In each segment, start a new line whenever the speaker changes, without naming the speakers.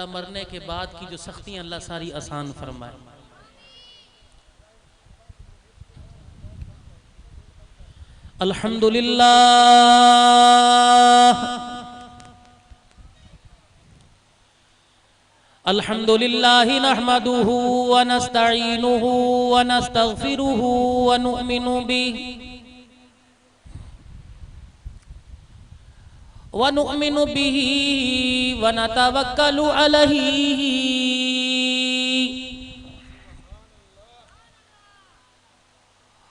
मरने के बाद की जो सख्तियां अल्लाह सारी आसान फरमाए। अल्हम्दुलिल्लाह अल्हम्दुलिल्लाहि नहमदुहु व नस्तईनुहु व नस्तगफिरुहु व नुमिनु बिहि व नतवक्कलु अलैहि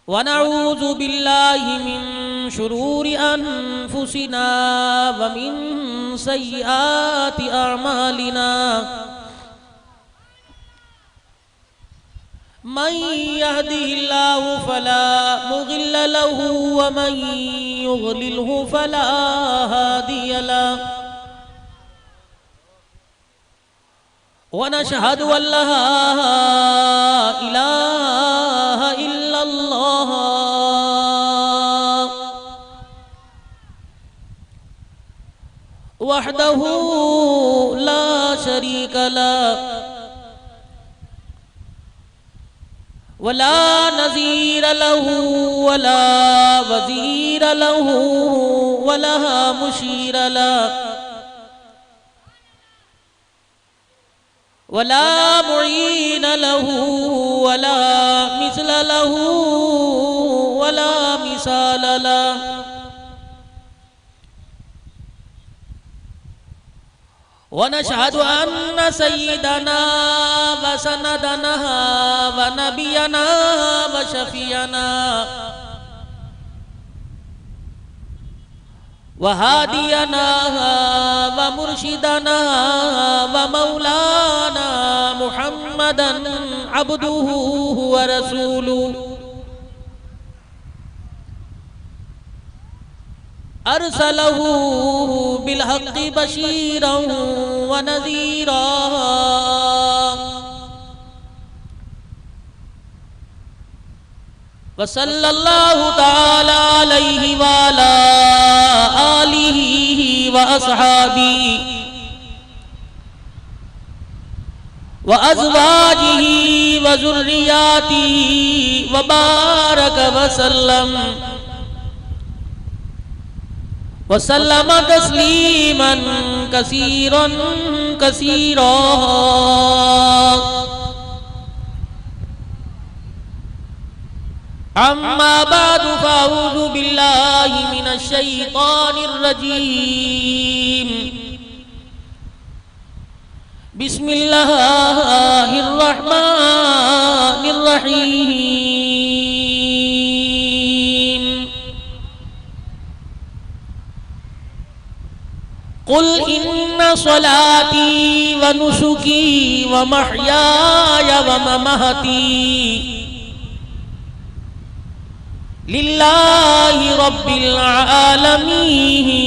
व नऊज़ु बिल्लाहि मिन शुरूरि अनफुसिना व मिन सय्यिआति अअमालिना। मन यहदिहिल्लाहु फला मुदिल्ल लहु व मन युद्लिल्हु फला हादिय लहु। व नशहदु अल्ला इलाहा इल्लल्लाह वहदहु ला शरीक लहु वला नज़ीर लहु वला वज़ीर लहु वला मुशीर लहु वला मुईन लहु वला मिस्ल लहु वला मिसाल लहु। व नशहदु अन्न सय्यदना व सनदना व नबियना व शफियना व हादियना व मुर्शिदना व मौलाना मुहम्मदन अब्दुहु व रसूलुहु अरसलहु बिलहक़्क़ि बशीरन व नज़ीरा। व सल्लल्लाहु तआला अलैहि व अला आलिहि व अस्हाबिहि व अज़वाजिहि व ज़ुर्रिय्यातिहि व बारक व सल्लम वसल्लम तस्लीमन कसीरन कसीरा। अम्मा बादु फ़अऊज़ु बिल्लाहि मिनश शैतानिर रजीम। बिस्मिल्लाहिर रहमानिर रहीम। कुल इन्ना सलाती व नुसुकी व महयाय व ममाती लिल्लाहि रब्बिल आलमीन।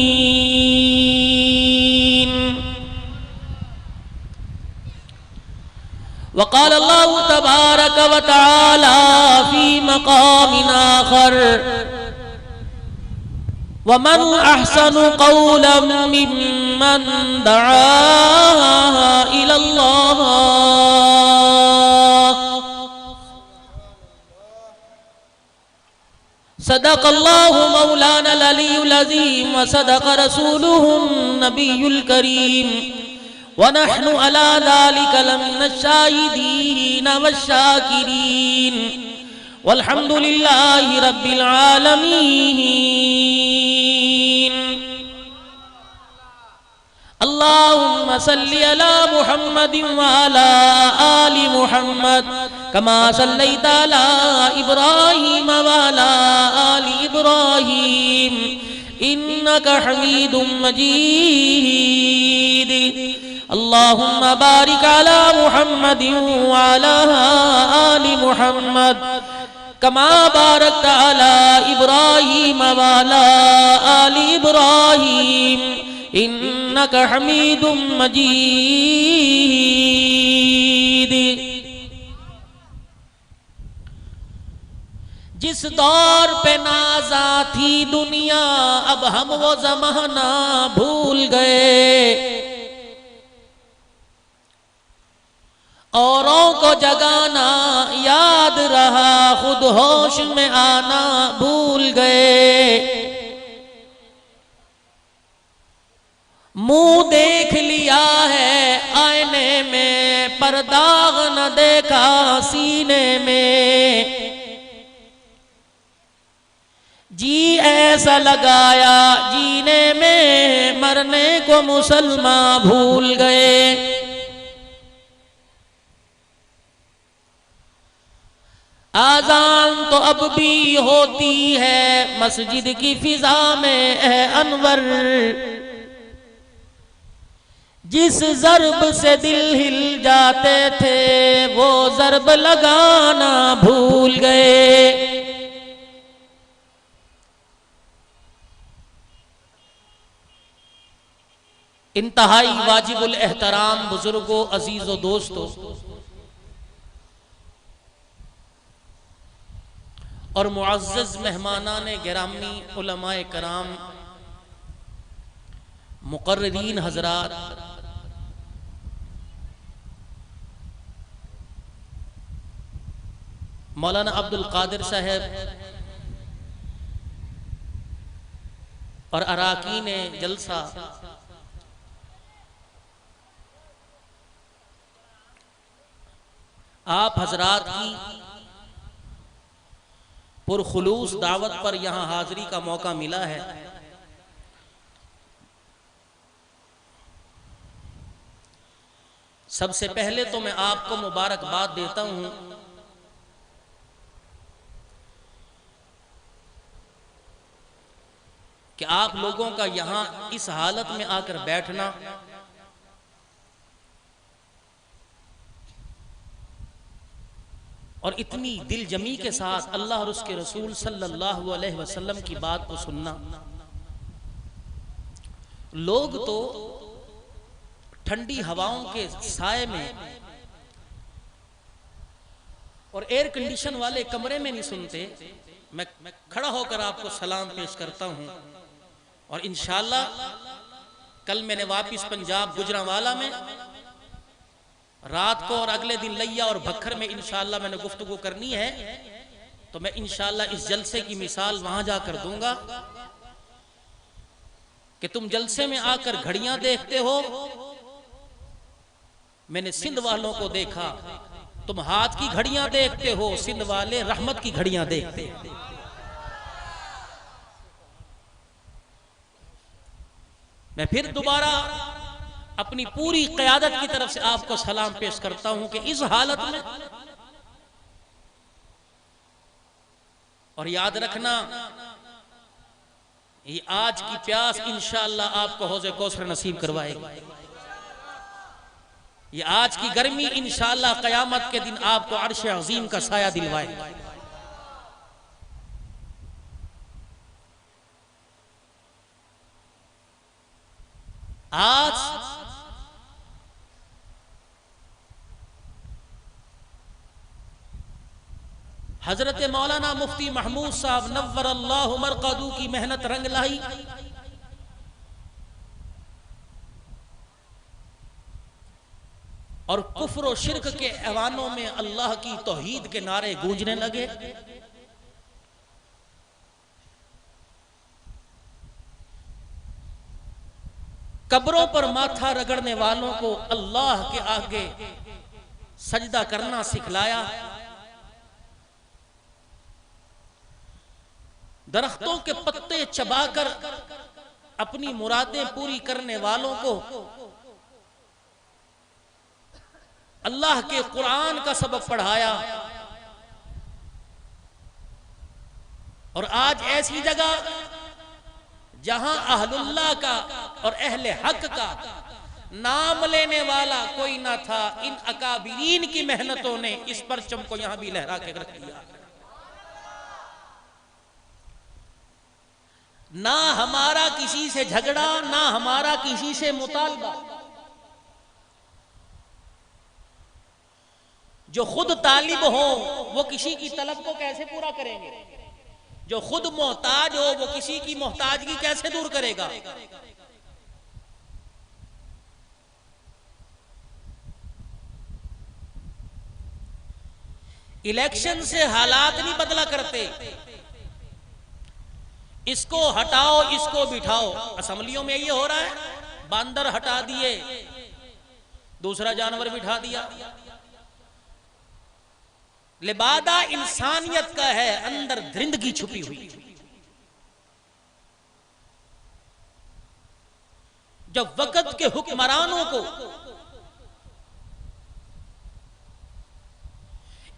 वक़ाल अल्लाहु तबारक व तआला फ़ी मक़ामिन आख़र वमन अहसनु क़ौलन मिम्मन दआ इलल्लाह सदक़ल्लाहु मौलानल अलियुल अज़ीम व सदक़ रसूलुहुन नबियुल करीम व नहनु अला ज़ालिका लमिनश शाहिदीन वश्शाकिरीन वल्हम्दुलिल्लाहि रब्बिल आलमीन। अल्लाहुम्मा सल्लि अला मुहम्मदिन व अला आलि मुहम्मद कमा सल्लैता अला इब्राहीम व अला आलि इब्राहीम इन्नका हमीदुम मजीद। अल्लाहुम्मा बारिक अला मुहम्मदिन व अला आलि मुहम्मद कमा बारकता अला इब्राहीम व अला आलि इब्राहीम इन्नका हमीदुम मजीद। जिस दौर पे नाज़ा थी दुनिया अब हम वो ज़माना भूल गए। औरों को जगाना याद रहा, खुद होश में आना भूल गए। मुंह देख लिया है आईने में, पर दाग न देखा सीने में। जी ऐसा लगाया जीने में, मरने को मुसलमान भूल गए। आजान तो अब भी होती है मस्जिद की फिजा में है अनवर। जिस ज़र्ब से दिल हिल जाते थे, वो ज़र्ब लगाना भूल गए। इंतहाई वाजिबुल एहतराम बुजुर्गों, अजीजों, दोस्तों और मुअज़्ज़ज़ मेहमानाने गिरामी, उलमाए कराम, मुक़र्रिरीन हज़रात, मौलाना अब्दुल कादिर साहब और अराकीन जलसा, आप हजरात की पुरखुलूस दावत पर यहाँ हाजिरी का मौका मिला है। सबसे पहले तो मैं आपको मुबारकबाद देता हूँ कि आप लोगों का यहाँ इस हालत में आकर बैठना और इतनी दिलजमी के साथ अल्लाह और उसके रसूल सल्लल्लाहु अलैहि वसल्लम की बात को सुनना। लोग तो ठंडी हवाओं के साए में और एयर कंडीशन वाले कमरे में नहीं सुनते। मैं खड़ा होकर आपको सलाम पेश करता हूं और इंशाअल्लाह कल मैंने वापिस पंजाब गुजरांवाला में रात को और अगले दिन लैया और भक्खर में इंशाअल्लाह मैंने गुफ्तगू करनी है, तो मैं इंशाअल्लाह इस जलसे की मिसाल वहां जाकर दूंगा कि तुम जलसे में आकर घड़ियां देखते हो। मैंने सिंध वालों को देखा, तुम हाथ की घड़ियां देखते हो, सिंध वाले रहमत की घड़ियां देखते हैं। मैं फिर दोबारा अपनी पूरी क़यादत की तरफ से आपको सलाम पेश करता हूं कि इस हालत में, और याद रखना ये आज की प्यास इंशाअल्लाह आपको हौज़े कौसर नसीब करवाएगी। ये आज की गर्मी इंशाअल्लाह क़यामत के दिन आपको अर्श अज़ीम का साया दिलवाएगी। आज हजरत मौलाना मुफ्ती महमूद साहब नव्वरल्लाहु मरक़दू की मेहनत रंग लाई। और कुफ्र और शिर्क के ऐवानों में अल्लाह की तौहीद के नारे गूंजने लगे। कब्रों पर माथा रगड़ने वालों को अल्लाह के आगे सजदा करना सिखलाया। दरख्तों के पत्ते चबाकर अपनी मुरादें पूरी करने वालों को अल्लाह के कुरान का सबक पढ़ाया। और आज ऐसी जगह जहां अहलुल्लाह का और अहले हक का नाम लेने वाला कोई ना था, इन अकाबिरीन की मेहनतों ने इस परचम को यहां भी लहरा के रख दिया। ना हमारा किसी से झगड़ा, ना हमारा किसी से मुतालबा। जो खुद तालिब हो वो किसी की तलब को कैसे पूरा करेंगे? जो खुद मोहताज हो वो किसी की मोहताजगी कैसे दूर करेगा? इलेक्शन से हालात नहीं बदला करते। इसको हटाओ इसको बिठाओ। असेंबलियों में ये हो रहा है, बांदर हटा दिए, दूसरा जानवर बिठा दिया। लिबादा इंसानियत का है, अंदर दरिंदगी छुपी हुई। जब वक्त के हुक्मरानों को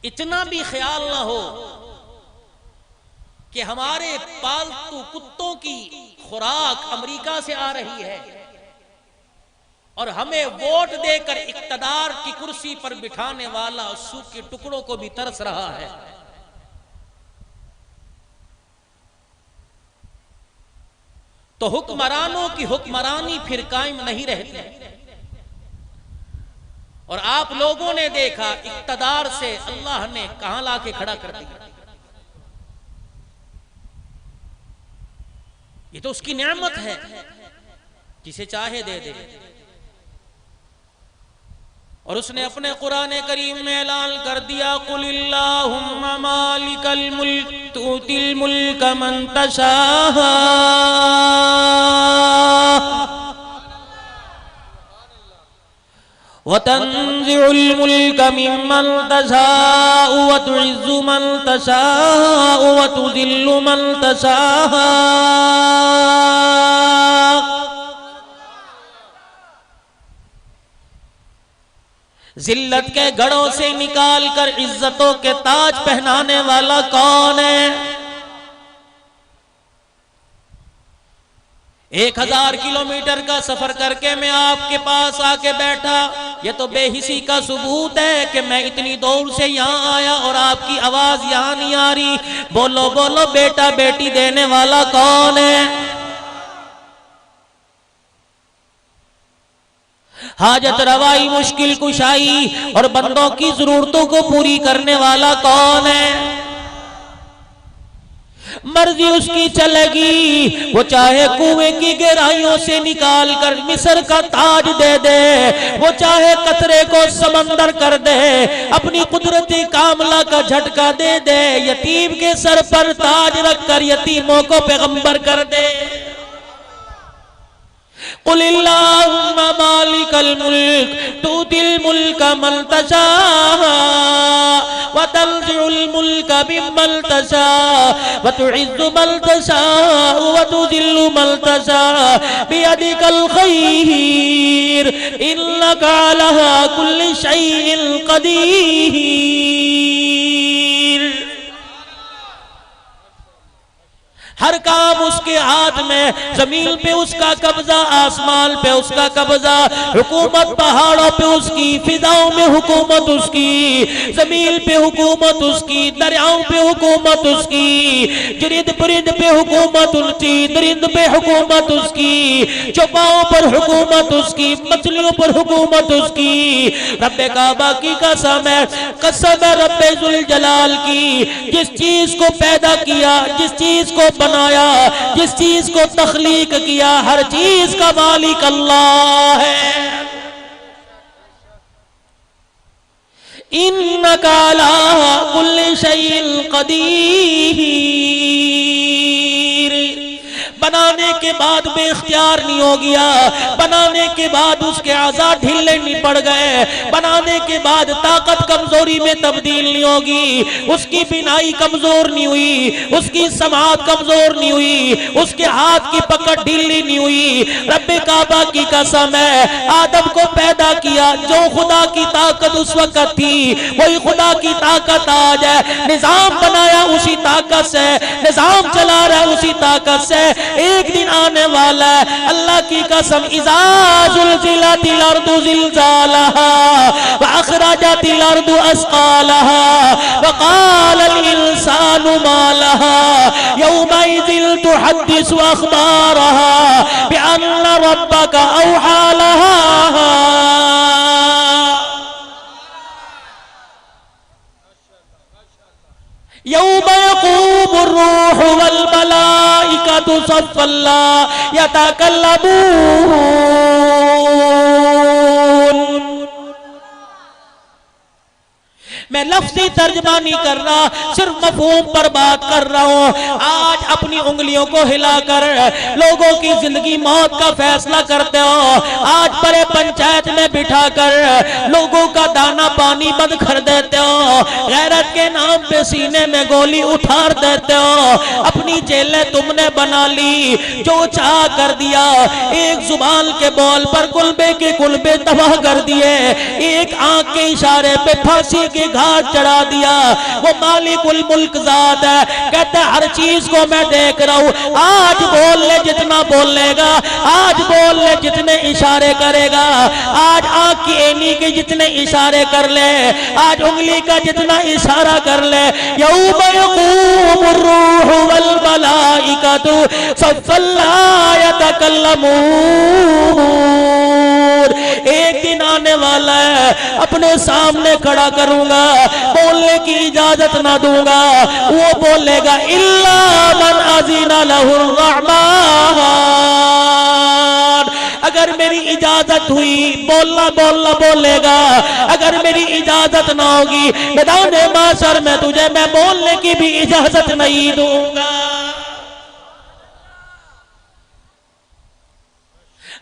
इतना भी ख्याल ना हो कि हमारे पालतू कुत्तों की खुराक अमेरिका से आ रही है और हमें वोट देकर इक्तदार की कुर्सी पर बिठाने वाला सूखे टुकड़ों को भी तरस रहा है, तो हुक्मरानों की हुक्मरानी फिर कायम नहीं रहती। और आप लोगों ने देखा इक्तदार से अल्लाह ने कहां लाके खड़ा कर दिया। ये तो उसकी नेमत है, जिसे चाहे दे दे। और उसने अपने कुरान करीम में ऐलान कर दिया, कुलिल्लाहुम्मा मालिकल मुल्क तुतिल मुल्क मन तशा व तंज़िउल मुल्क मिम्मन तशाउ व तुइज़्ज़ु मन तशाउ व तुज़िल्लु मन तशाउ। जिल्लत के गढ़ों से निकाल कर इज्जतों के ताज पहनाने वाला कौन है? 1000 किलोमीटर का सफर करके मैं आपके पास आके बैठा, ये तो बेहिसी का सबूत है कि मैं इतनी दूर से यहाँ आया और आपकी आवाज यहाँ नहीं आ रही। बोलो बोलो, बेटा बेटी देने वाला कौन है? हाजत रवाई, मुश्किल कुशाई और बंदों की जरूरतों को पूरी करने वाला कौन है? मर्जी उसकी चलेगी, वो चाहे कुएं की गहराइयों से निकाल कर मिस्र का ताज दे दे, वो चाहे कतरे को समंदर कर दे, अपनी कुदरती कामला का झटका दे दे, यतीम के सर पर ताज रखकर यतीमों को पैगंबर कर दे। कुलिल्लाहुम्मा मालिकल मुल्क तुतिल मुल्क मन तशा व तंज़िउल मुल्क मिम्मन तशा व तुइज़्ज़ु मन तशा व तुज़िल्लु मन तशा बियदिकल खैर इन्नका अला कुल्लि शैइन क़दीर। हर काम उसके हाथ में, जमीन पे उसका कब्जा, आसमान पे उसका कब्जा, हुकूमत पहाड़ों पे उसकी, फिजाओं में हुकूमत उसकी, जमीन पे हुकूमत उसकी, दरियाओं पे हुकूमत उसकी, जिरिंद परिंद पे हुकूमत उसकी, दरिंद पे हुकूमत उसकी, चौपाओं पर हुकूमत उसकी, मछलियों पर हुकूमत उसकी। रब्बे काबा की कसम है, कसम है रब्बे जुल जलाल की, जिस चीज को पैदा किया, जिस चीज को बनाया, जिस चीज को तख्लीक किया, हर चीज का मालिक अल्लाह है। इन्नका अला कुल्लि शैइन क़दीर। बनाने के बाद बेख्तियार नहीं हो गया, बनाने के बाद उसके आज़ाद ढीले नहीं पड़ गए, बनाने के बाद ताकत कमजोरी में तब्दील नहीं होगी, उसकी बिनाई कमजोर नहीं हुई, उसकी समात कमजोर नहीं हुई, उसके हाथ की पकड़ ढीली नहीं हुई। रब्बे काबा की कसम है, आदम को पैदा किया, जो खुदा की ताकत उस वक्त थी वही खुदा की ताकत आज है। निजाम बनाया उसी ताकत से, निजाम चला रहा है उसी ताकत से। एक दिन आने वाला है, अल्लाह की कसम, इज़ा ज़ुल्ज़िलतिल अर्दु ज़िल्ज़ालहा व अख़रजतिल अर्दु अस्क़ालहा व क़ालल इंसानु मा लहा यौमइज़िन तुहद्दिसु अख़बारहा बिअन्ना रब्बका औहा लहा। यौम यक़ूमुर रूहु वल मलाइकतु सफ़्फ़ा यतकल्लमून। मैं लफ्ज़ी तर्जमानी कर रहा, सिर्फ मफहूम पर बात कर रहा हूँ। आज अपनी उंगलियों को हिलाकर लोगों की जिंदगी मौत का फैसला करते हो। आज बड़े पंचायत में बिठाकर लोगों का दाना पानी बंद कर देते हो। गैरत के नाम पे सीने में गोली उठार देते हो। अपनी जेलें तुमने बना ली, जो चाह कर दिया। एक जुबान के बॉल पर कुलबे के कुलबे तबाह कर दिए। एक आंख के इशारे पे फांसी के घाट चढ़ा दिया। वो मालिकुल मुल्क ज़ात है, कहते हर चीज को मैं देख रहा हूँ। आज बोल ले जितना बोलेगा, आज बोल ले जितने इशारे करेगा, आज आंख की एनी के जितने इशारे कर ले, आज उंगली का जितना इशारा कर ले। यौम यक़ूमुर रूह वल मलाइकतु सफ़्फ़न ला यतकल्लमून। एक दिन आने वाला है, अपने सामने खड़ा करूंगा, बोलने की इजाजत ना दूंगा। वो बोलेगा इल्ला मन अज़िना लहुर रहमान। अगर मेरी इजाजत हुई बोलना बोलना बोलेगा, अगर मेरी इजाजत ना होगी मैदान माशर में तुझे मैं बोलने की भी इजाजत नहीं दूंगा।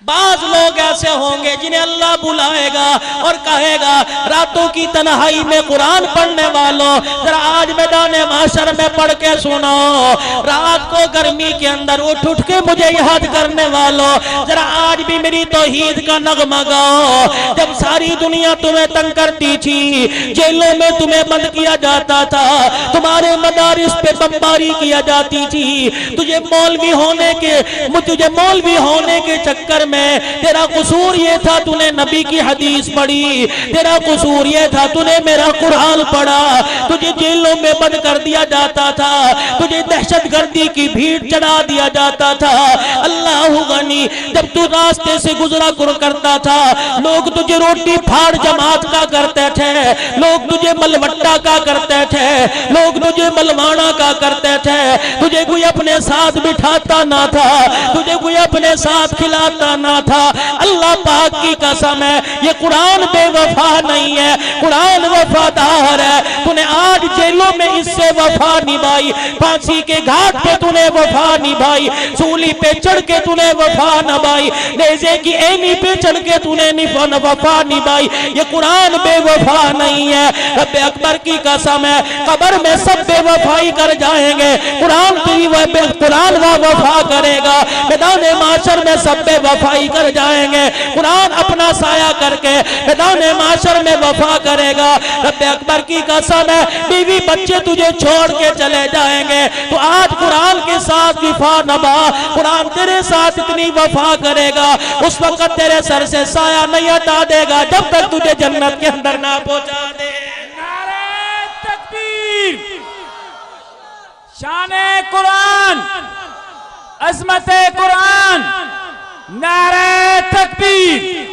बाज लोग ऐसे होंगे जिन्हें अल्लाह बुलाएगा और कहेगा रातों की तन्हाई में कुरान पढ़ने वालों, जरा आज मैदान माशर में पढ़ के सुनो। रात को गर्मी के अंदर उठ उठ के मुझे याद करने वालों, जरा आज भी मेरी तौहीद का नगमा गाओ। जब सारी दुनिया तुम्हें तंग करती थी, जेलों में तुम्हें बंद किया जाता था, तुम्हारे मदारिस पे बमबारी किया जाती थी, तुझे मौलवी होने के चक्कर में तेरा कसूर ये था तूने नबी की हदीस पढ़ी, तेरा कसूर ये था तूने मेरा कुरान पढ़ा। तुझे जेलों में बंद कर दिया जाता था, तुझे दहशतगर्दी की भीड़ चढ़ा दिया जाता था। अल्लाह गनी, जब तू रास्ते से गुजरा करता था, लोग तुझे रोटी फाड़ जमात का करते थे, लोग तुझे मलवट्टा का करते थे, लोग तुझे मलवाना का करते थे। तुझे कोई अपने साथ बिठाता ना था, तुझे कोई अपने साथ खिलाता ना था। अल्लाह पाक की कसम है, ये कुरान बेवफा नहीं है, कुरान वफादार है। तूने आज जेलों में इससे वफा निभाई, फांसी के घाट पे तूने वफा निभाई, सूली पे चढ़ के तूने वफा निभाई, नेज़े की एनी पे चढ़ के तूने वफा निभाई। ये कुरान बेवफा नहीं है। रब अकबर की कसम है, कब्र में सब बेवफाई कर जाएंगे, कुरान वफा करेगा। मैदान माशर में सब बेवफाई कर जाएंगे, कुरान अपना साया करके मैदान माशर में वफा करेगा। रब अकबर की कसम है, बीवी बच्चे तुझे छोड़ के चले जाएंगे, तो आज कुरान के साथ वफा नभा, कुरान तेरे साथ इतनी वफा करेगा, उस वक्त तेरे सर से साया नहीं हटा देगा जब तक तुझे जन्नत के अंदर ना पहुंचा दे।
नारे तकबीर, शाने कुरान, अज़मते कुरान, नारे तकबीर।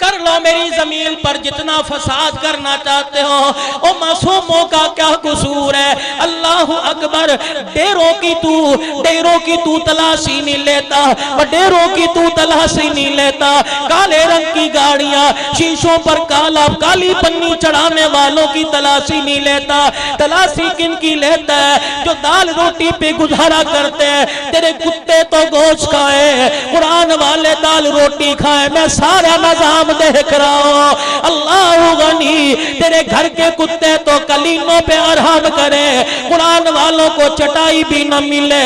कर लो मेरी जमीन पर जितना फसाद करना चाहते हो, ओ मासूमों का क्या कसूर है। अल्लाह अकबर, डेरों की तू तलाशी नहीं लेता, डेरों की तू तलाशी नहीं लेता। काले रंग की गाड़ियां, शीशों पर काली पन्नी चढ़ाने वालों की तलाशी नहीं लेता। तलाशी किन की लेता है? जो दाल रोटी पे गुजारा करते हैं। तेरे कुत्ते तो गोश्त खाए, कुरान वाले दाल रोटी खाए, मैं सारा नजाम देख रहा हूं। अल्लाह गनी, तेरे घर के कुत्ते तो कलीमों पे आराम करे, कुरान वालों को चटाई भी न मिले,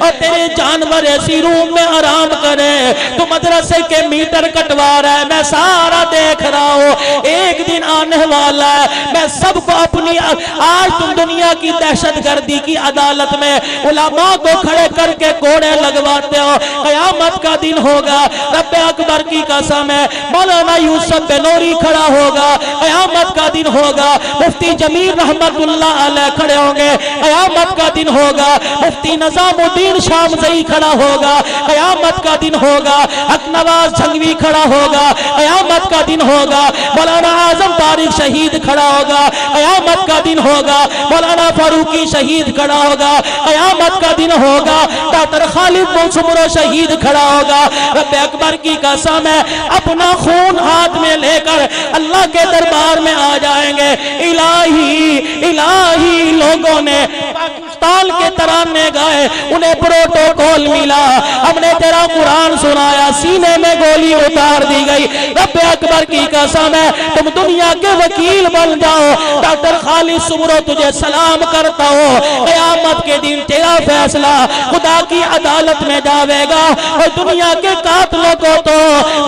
और तेरे जानवर ऐसी रूम में आराम करे। तू मदरसे के मीटर कटवा रहा है, मैं सारा देख रहा हूं। एक दिन आने वाला है, मैं सबको अपनी, आज तुम दुनिया की दहशतगर्दी की अदालत में उलमा को खड़े करके कोड़े लगवाते हो, कयामत का दिन होगा। रब अकबर की कसम है, मौलाना यूसुफ बेनूरी खड़ा होगा, कयामत का दिन होगा। मुफ्ती जमीर रहमतुल्लाह अलैह खड़े होंगे, कयामत का दिन होगा। मुफ्ती निजामुद्दीन शामज़ई खड़ा होगा, कयामत का दिन होगा। हक नवाज झंगवी खड़ा होगा, कयामत का दिन होगा। मौलाना आजम तारिक शहीद खड़ा होगा, कयामत का दिन होगा। मौलाना फारूकी शहीद खड़ा होगा, कयामत का दिन होगा। डॉक्टर खालिद मौसुमरो शहीद खड़ा होगा। रब अकबर की कसम है, अपना खून हाथ में लेकर अल्लाह के दरबार में आ जाएंगे। इलाही इलाही लोगों ने पाकिस्तान के तराने गाए, उन्हें प्रोटोकॉल मिला, हमने तेरा कुरान सुनाया, सीने में गोली उतार दी गई। रब अकबर की कसम है, तुम दुनिया के वकील बन जाओ। डॉक्टर खालिद सुमरो तुझे सलाम करता हो। कयामत के दिन तेरा फैसला खुदा की अदालत में जाएगा और दुनिया के कातलों को तो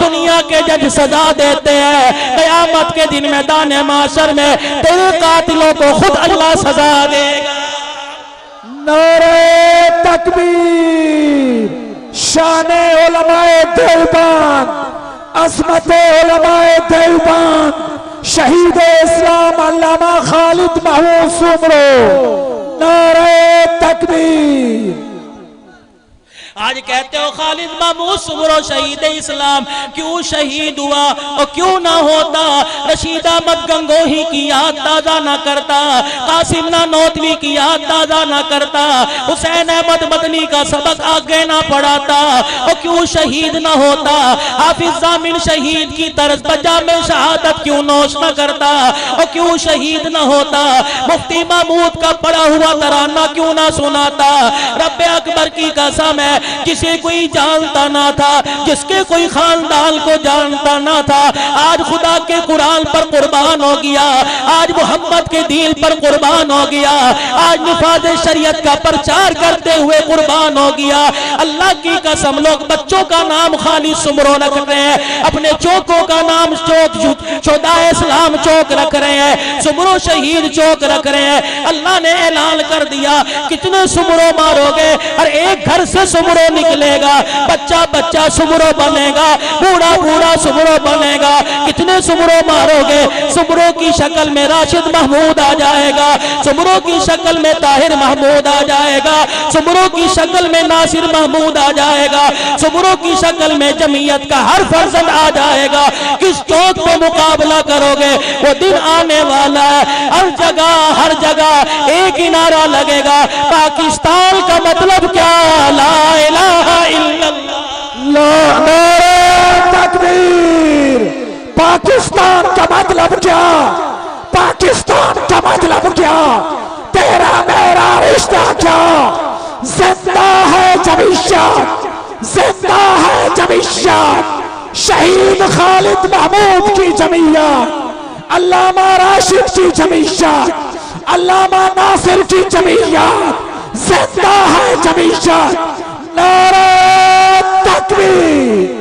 दुनिया के जज सजा देते हैं। कयामत के दिन मैदान माशर में तेरे कातिलों को खुद अल्लाह सजा देगा।
नारे तकबीर, शाने उलमाए देवबंद, अज़मते उलमाए देवबंद, शहीद इस्लाम अल्लामा खालिद महमूद सुमरो। नारे तकबीर।
आज कहते हो खालिद महमूद सुमरो शहीद इस्लाम क्यों शहीद हुआ और क्यों ना होता? रशीद अहमद गंगोही की याद ताजा ना करता, कासिम नानोतवी की याद ताजा ना करता, हुसैन अहमद मदनी का सबक आगे ना पढ़ाता और क्यों शहीद ना होता? हाफिज जामिन शहीद की तरस बजा में शहादत क्यों नोश ना करता और क्यों शहीद ना होता? मुफ्ती महमूद का पढ़ा हुआ तराना क्यों ना सुनाता? रब अकबर की कसम है, जिसे कोई जानता ना था, जिसके कोई खानदान को जानता ना था, आज खुदा के कुरान पर कुर्बान हो गया, आज मोहम्मद के दीन पर कुर्बान हो गया, आज निफाज शरीयत का प्रचार करते हुए कुर्बान हो गया। अल्लाह की कसम, लोग बच्चों का नाम खालिद सुमरो रख रहे हैं, अपने चौकों का नाम चौक शोदाए इस्लाम चौक रख रहे हैं, सुमरो शहीद चौक रख रहे हैं। अल्लाह ने ऐलान कर दिया, कितने सुमरो मारोगे? और एक घर से सुमरो निकलेगा, बच्चा बच्चा सुमरो बनेगा, बूढ़ा बूढ़ा सुमरो बनेगा। कितने सुमरो मारोगे? सुमरो की शक्ल में राशिद महमूद आ जाएगा, सुमरो की शक्ल में ताहिर महमूद आ जाएगा, सुमरो की शक्ल में नासिर महमूद आ जाएगा, सुमरो की शक्ल में जमीयत का हर फर्जंद आ जाएगा। किस चौक पे मुकाबला करोगे? वो दिन आने वाला है, हर जगह एक ही नारा लगेगा, पाकिस्तान का मतलब क्या? ला इलाहा इल्लल्लाह।
नारे तकबीर। पाकिस्तान का मतलब क्या? पाकिस्तान का मतलब क्या? तेरा मेरा रिश्ता क्या? जिंदा है जमीयत, जिंदा है जमीयत, शहीद खालिद महमूद की जमीयत, अल्लामा राशिद की जमीयत, अल्लामा नासिर की जमीयत, जिंदा है जमीयत। नारे तकबीर।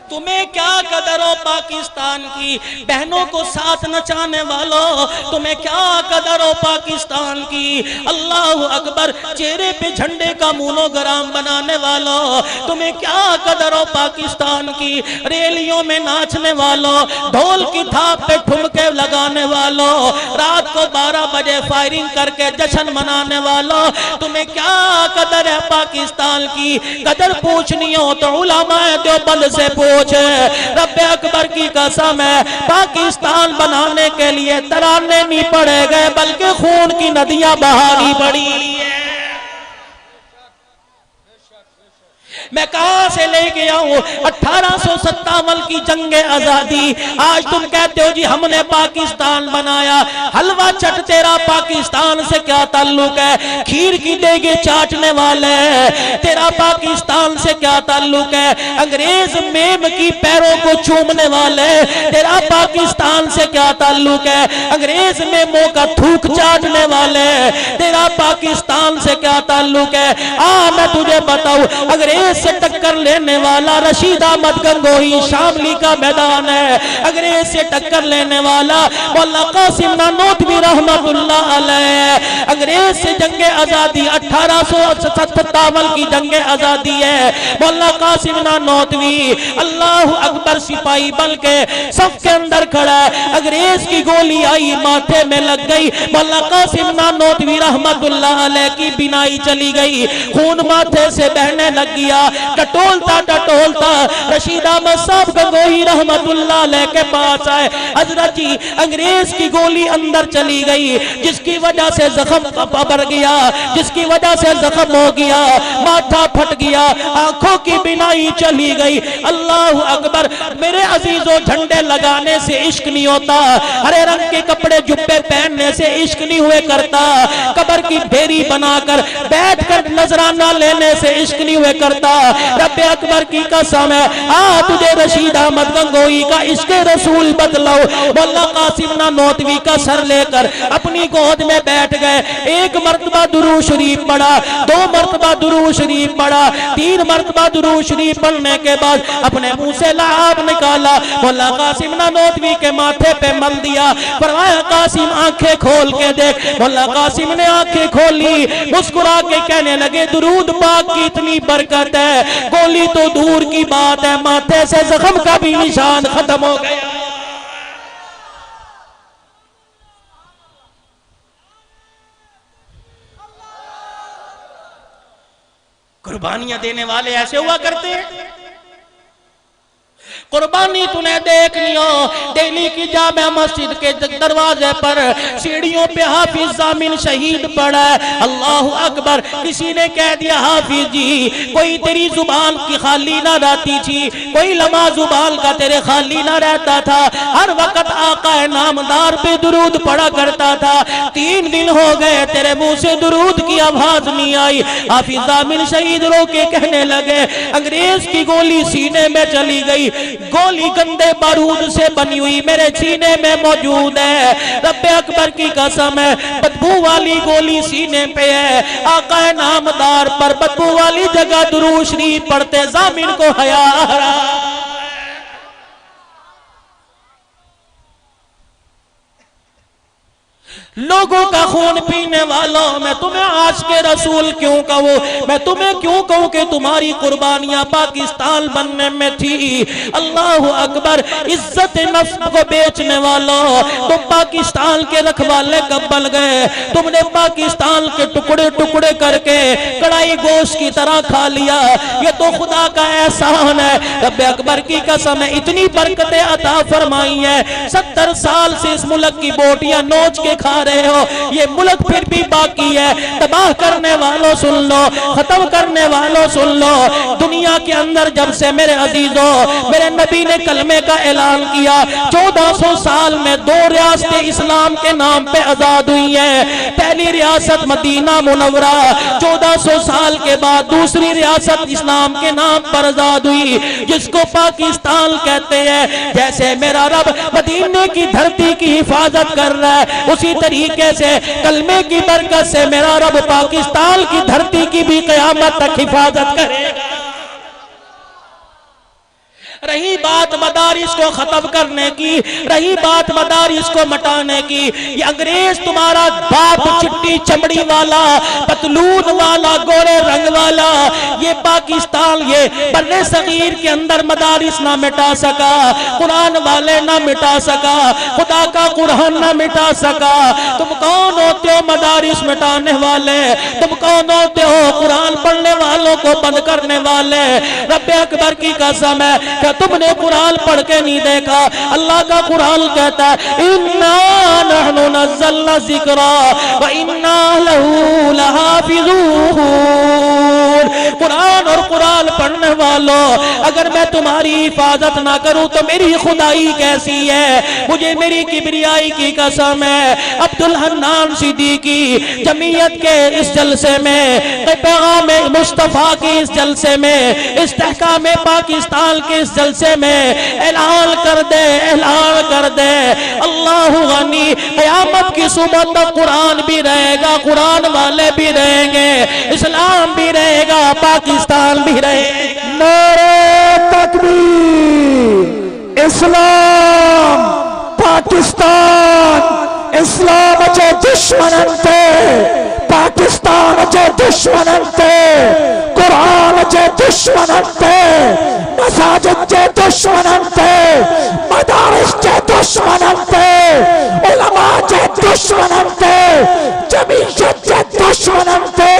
तुम्हें क्या कदर हो पाकिस्तान की? बहनों को साथ नचाने वालों, तुम्हें क्या कदर हो पाकिस्तान की? अल्लाह अकबर चेहरे पे झंडे का मोनोग्राम बनाने वालों, तुम्हें क्या कदर हो पाकिस्तान की? रैलियों में नाचने वालों, ढोल की थाप पे ठुमके लगाने वालों, रात को 12 बजे फायरिंग करके जश्न मनाने वालों, तुम्हें क्या कदर है पाकिस्तान की? कदर पूछनी हो तो उलमाए देवबंद से पूछ। रब अकबर की कसम है, पाकिस्तान बनाने के लिए तराने नहीं पड़े गए, बल्कि खून की नदियां बहानी पड़ी है। मैं कहां से लेके आऊं? 1857 की जंगे आजादी। आज तुम कहते हो जी हमने पाकिस्तान बनाया, हलवा चट तेरा पाकिस्तान से क्या ताल्लुक है? खीर की देगे चाटने वाले तेरा पाकिस्तान से क्या ताल्लुक है? अंग्रेज मेम की पैरों को चूमने वाले तेरा पाकिस्तान से क्या ताल्लुक है? अंग्रेज मेमों का थूक चाटने वाले तेरा पाकिस्तान से क्या ताल्लुक है? मैं तुझे बताऊं, अंग्रेज से टक्कर लेने वाला रशीद अहमद गंगोही शामली का मैदान है। अंग्रेज से टक्कर लेने वाला मौलाना कासिम नानोतवी रहमतुल्लाह अलैह। अंग्रेज से जंगे आजादी 1857 की जंगे आजादी है। मौलाना कासिम नानोतवी अल्लाह अकबर सिपाही बन के सब के अंदर खड़ा है। अंग्रेज की गोली आई, माथे में लग गई, मौलाना कासिम नानोतवी रहमतुल्लाह अलैह की बिनाई चली गई, खून माथे से बहने लग गया। टटोलता टटोलता रशीद अहमद साहब गंगोही रहमतुल्लाह अलैह के पास आए। हजरत जी अंग्रेज की गोली अंदर चली गई, जिसकी वजह से जख्म बढ़ गया, जिसकी वजह से जख्म हो गया, माथा फट गया, आंखों की बिनाई चली गई। अल्लाह अकबर। मेरे अजीजों, झंडे लगाने से इश्क नहीं होता, हरे रंग के कपड़े जुब्बे पहनने से इश्क नहीं हुए करता, कब्र की ढेरी बनाकर बैठकर नजराना लेने से इश्क नहीं हुए करता। रब्बे अकबर की कसम है, आ तुझे रशीद अहमद गंगोही का इश्क रसूल बतलाओ। मौला कासिम नानोतवी का सर लेकर अपनी गोद में बैठ गए। एक मर्तबा दुरूद शरीफ पढ़ा, 2 मर्तबा दुरूद शरीफ पढ़ा, 3 मर्तबा दुरूद शरीफ पढ़ने के बाद अपने मुंह से लाभ निकाला, मौला कासिम नानोतवी के माथे पे मल दिया। फरमाया कासिम आंखें खोल के देख। मौला कासिम ने आंखें खोली, मुस्कुरा के कहने लगे दुरूद पाक की इतनी बरकत है, गोली तो दूर की बात है, माथे से जख्म का भी निशान खत्म हो गया। कुर्बानियां देने वाले ऐसे हुआ करते हैं। कुर्बानी तूने देखनी हो, दिल्ली की जामा मस्जिद के दरवाजे पर सीढ़ियों पे हाफिज जामिन शहीद पड़ा है। अल्लाह अकबर। किसी ने कह दिया हाफिज जी कोई तेरी जुबान की खाली ना रहती थी, कोई लम्हा जुबान का तेरे खाली ना रहता था, हर वक्त आका नामदार पे दुरूद पड़ा करता था। 3 दिन हो गए तेरे मुंह से दुरूद की आवाज नहीं आई। हाफिज जामिन शहीद रो के कहने लगे अंग्रेज की गोली सीने में चली गई, गोली गंदे बारूद से बनी हुई मेरे सीने में मौजूद है। रब्बे अकबर की कसम है, बदबू वाली गोली सीने पे है। आका नामदार पर बदबू वाली जगह दुरूद शरीफ पढ़ते जामिन को हया आ रहा। लोगों का खून पीने वालों, मैं तुम्हें आज के रसूल क्यों कहूं, मैं तुम्हें क्यों कहूं कि तुम्हारी कुर्बानियां पाकिस्तान बनने में थी। अल्लाह अकबर। इज्जत नफ्स को बेचने वालों, तुम पाकिस्तान के रखवाले कब बन गए? तुमने पाकिस्तान के टुकड़े टुकड़े करके कड़ाई गोश्त की तरह खा लिया। ये तो खुदा का एहसान है। रब्बे अकबर की कसम है, इतनी बरकतें अता फरमाई है। 70 साल से इस मुल्क की बोटियां नोच के खा रहे हो, ये मुल्क फिर भी बाकी है। तबाह करने वालों सुन लो, खत्म करने वालों सुन लो। दुनिया के अंदर जब से मेरे अजीजों मेरे नबी ने कलमे का ऐलान किया, 1400 साल में 2 रियासतें इस्लाम के नाम पे आजाद हुई हैं। पहली रियासत मदीना मुनव्वरा, 1400 साल के बाद दूसरी रियासत इस्लाम के नाम पर आजाद हुई, जिसको पाकिस्तान कहते हैं। जैसे मेरा रब मदीने की धरती की हिफाजत कर रहा है, उसी तरीके से कलमे की बरकत से मेरा रब पाकिस्तान की धरती की भी क़यामत तक हिफाजत करेगा। रही बात मदारिस को खत्म करने की, रही बात मदारिस को मिटाने की, ये अंग्रेज तुम्हारा बाप चिट्टी चमड़ी वाला, पतलून वाला, गोरे रंग वाला, ये पाकिस्तान, ये बर्रे सगीर के अंदर मदारिस ना मिटा सका, कुरान वाले ना मिटा सका, खुदा का कुरान ना मिटा सका। तुम कौन होते हो मदारिस मिटाने वाले? तुम कौन होते हो कुरान पढ़ने वालों को बंद करने वाले? रब्बे अकबर की कसम है, क्या तुमने कुरान पढ़ के नहीं देखा? अल्लाह का कुरान कहता है इन्ना नहनु नज़्ज़लना ज़िक्रा व इन्ना लहू लहाफ़िज़ून। कुरान और कुरान पढ़ने वालों, अगर मैं तुम्हारी हिफाजत ना करूं तो मेरी खुदाई कैसी है? मुझे मेरी किबरियाई की कसम है। अब्दुल हन्नान सिद्दीकी जमीयत के इस जलसे में, पैगाम मुस्तफा के इस जलसे में, इस्तेहकाम पाकिस्तान के इस जलसे में ऐलान कर दे, ऐलान कर दे, अल्लाह गनी, क़यामत की सुबह तक कुरान भी रहेगा, कुरान वाले भी रहेंगे, इस्लाम भी रहेगा, पाकिस्तान भी रहेगा।
नारे तकबीर। इस्लाम पाकिस्तान, इस्लाम जे दुश्मनंते पाकिस्तान जे दुश्मनंते, कुरान जे दुश्मनंते, मसाजिद जे दुश्मनंते, मदारिस जे दुश्मनंते, उलमा जे दुश्मनंते, जमीयत जे दुश्मनंते।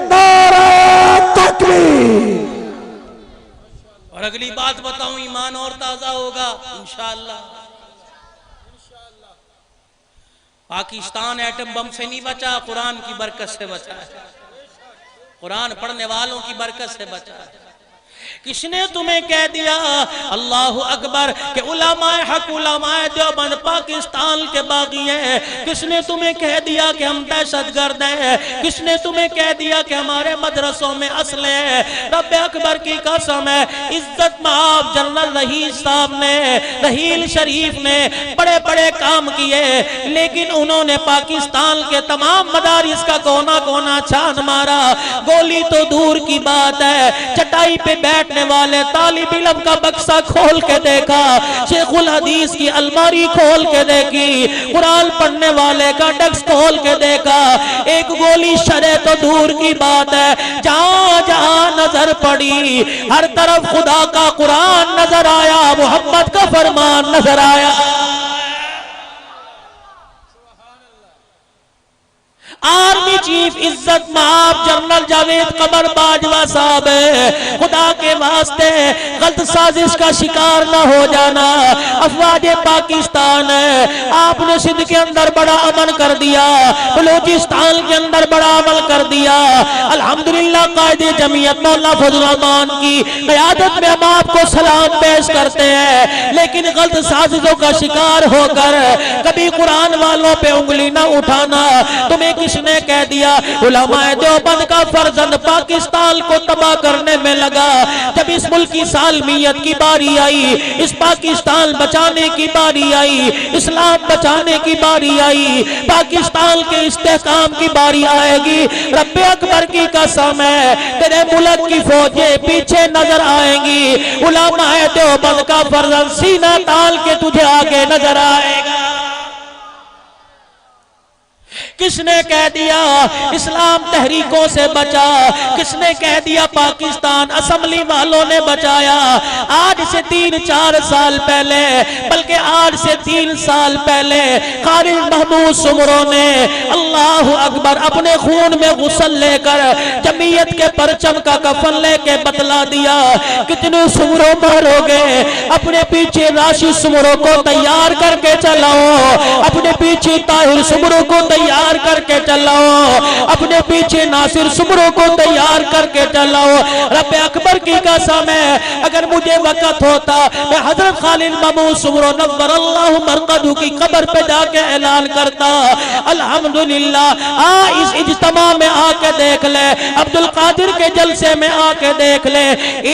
नारे तकबीर।
इंशाअल्लाह। पाकिस्तान एटम बम से नहीं बचा, कुरान की बरकत से बचा है, कुरान पढ़ने वालों की बरकत से बचा है। किसने तुम्हें कह दिया अल्लाह अकबर के उलमाए हक उलमाए देवबंद पाकिस्तान के बागी हैं? किसने तुम्हें कह दिया कि हम दहशतगर्द हैं? किसने तुम्हें कह दिया कि हमारे मदरसों में असले हैं? रब अकबर की कसम है, इज्जत माब जनरल रहीस साहब ने, रहील शरीफ ने बड़े बड़े काम किए, लेकिन उन्होंने पाकिस्तान के तमाम मदारिस का कोना कोना छान मारा। गोली तो दूर की बात है, चटाई पे बैठने वाले तालिब इल्म का बक्सा खोल के देखा, शेखुल हदीस की अलमारी खोल के देखी, कुरान पढ़ने वाले का डेस्क खोल के देखा। एक गोली शरे तो दूर की बात है, जहां जहां नजर पड़ी हर तरफ खुदा का कुरान नजर आया, मोहम्मद का फरमान नजर आया। आर्मी चीफ इज्जत माब जनरल जावेद कमर बाजवा साहब, खुदा के वास्ते गलत साजिश का शिकार ना हो जाना। अफवाज पाकिस्तान आपने सिंध के अंदर बड़ा अमल कर दिया, बलूचिस्तान के अंदर बड़ा अमल कर दिया। अल्हम्दुलिल्लाह कायदे जमीयत मौला फजल रहमान की क़यादत में हम आपको सलाम पेश करते हैं, लेकिन गलत साजिशों का शिकार होकर कभी कुरान वालों पे उंगली ना उठाना। तुम्हें किसने कह दिया उलमाए देवबंद का फर्जंद पाकिस्तान को तबाह करने में लगा? जब इस मुल्क की सालमियत की बारी आई, इस पाकिस्तान बचाने की बारी आई, इस्लाम बचाने की बारी आई, पाकिस्तान के इस्तेहकाम की बारी आएगी, रब्बे अकबर की कसम है तेरे मुल्क की फौजें पीछे नजर आएंगी। उलमाए देवबंद का फर्जंद सीना तान के तुझे आगे नजर आएगा। किसने कह दिया इस्लाम तहरीकों से बचा? किसने कह दिया पाकिस्तान असेंबली वालों ने बचाया? आज से 3-4 साल पहले, बल्कि आज से 3 साल पहले कारी महमूद सुमरो ने अल्लाह अकबर अपने खून में गुस्ल लेकर जमीयत के परचम का कफन लेके बतला दिया, कितने सुमरो मारोगे? अपने पीछे राशि सुमरो को तैयार करके चलाओ, अपने पीछे ताहिर सुमरो को तैयार करके चलाओ, अपने पीछे नासिर सुमरो को तैयार करके चलाओ। रब अकबर की कसम है, अगर मुझे वक्त होता मैं हजरत खालिद महमूद सुमरो नव्वरल्लाहु मरकदहू की कब्र पे जाके ऐलान करता अल्हम्दुलिल्लाह। इस इज्तिमा में आके देख ले, अब्दुल कादिर के जलसे में आके देख ले,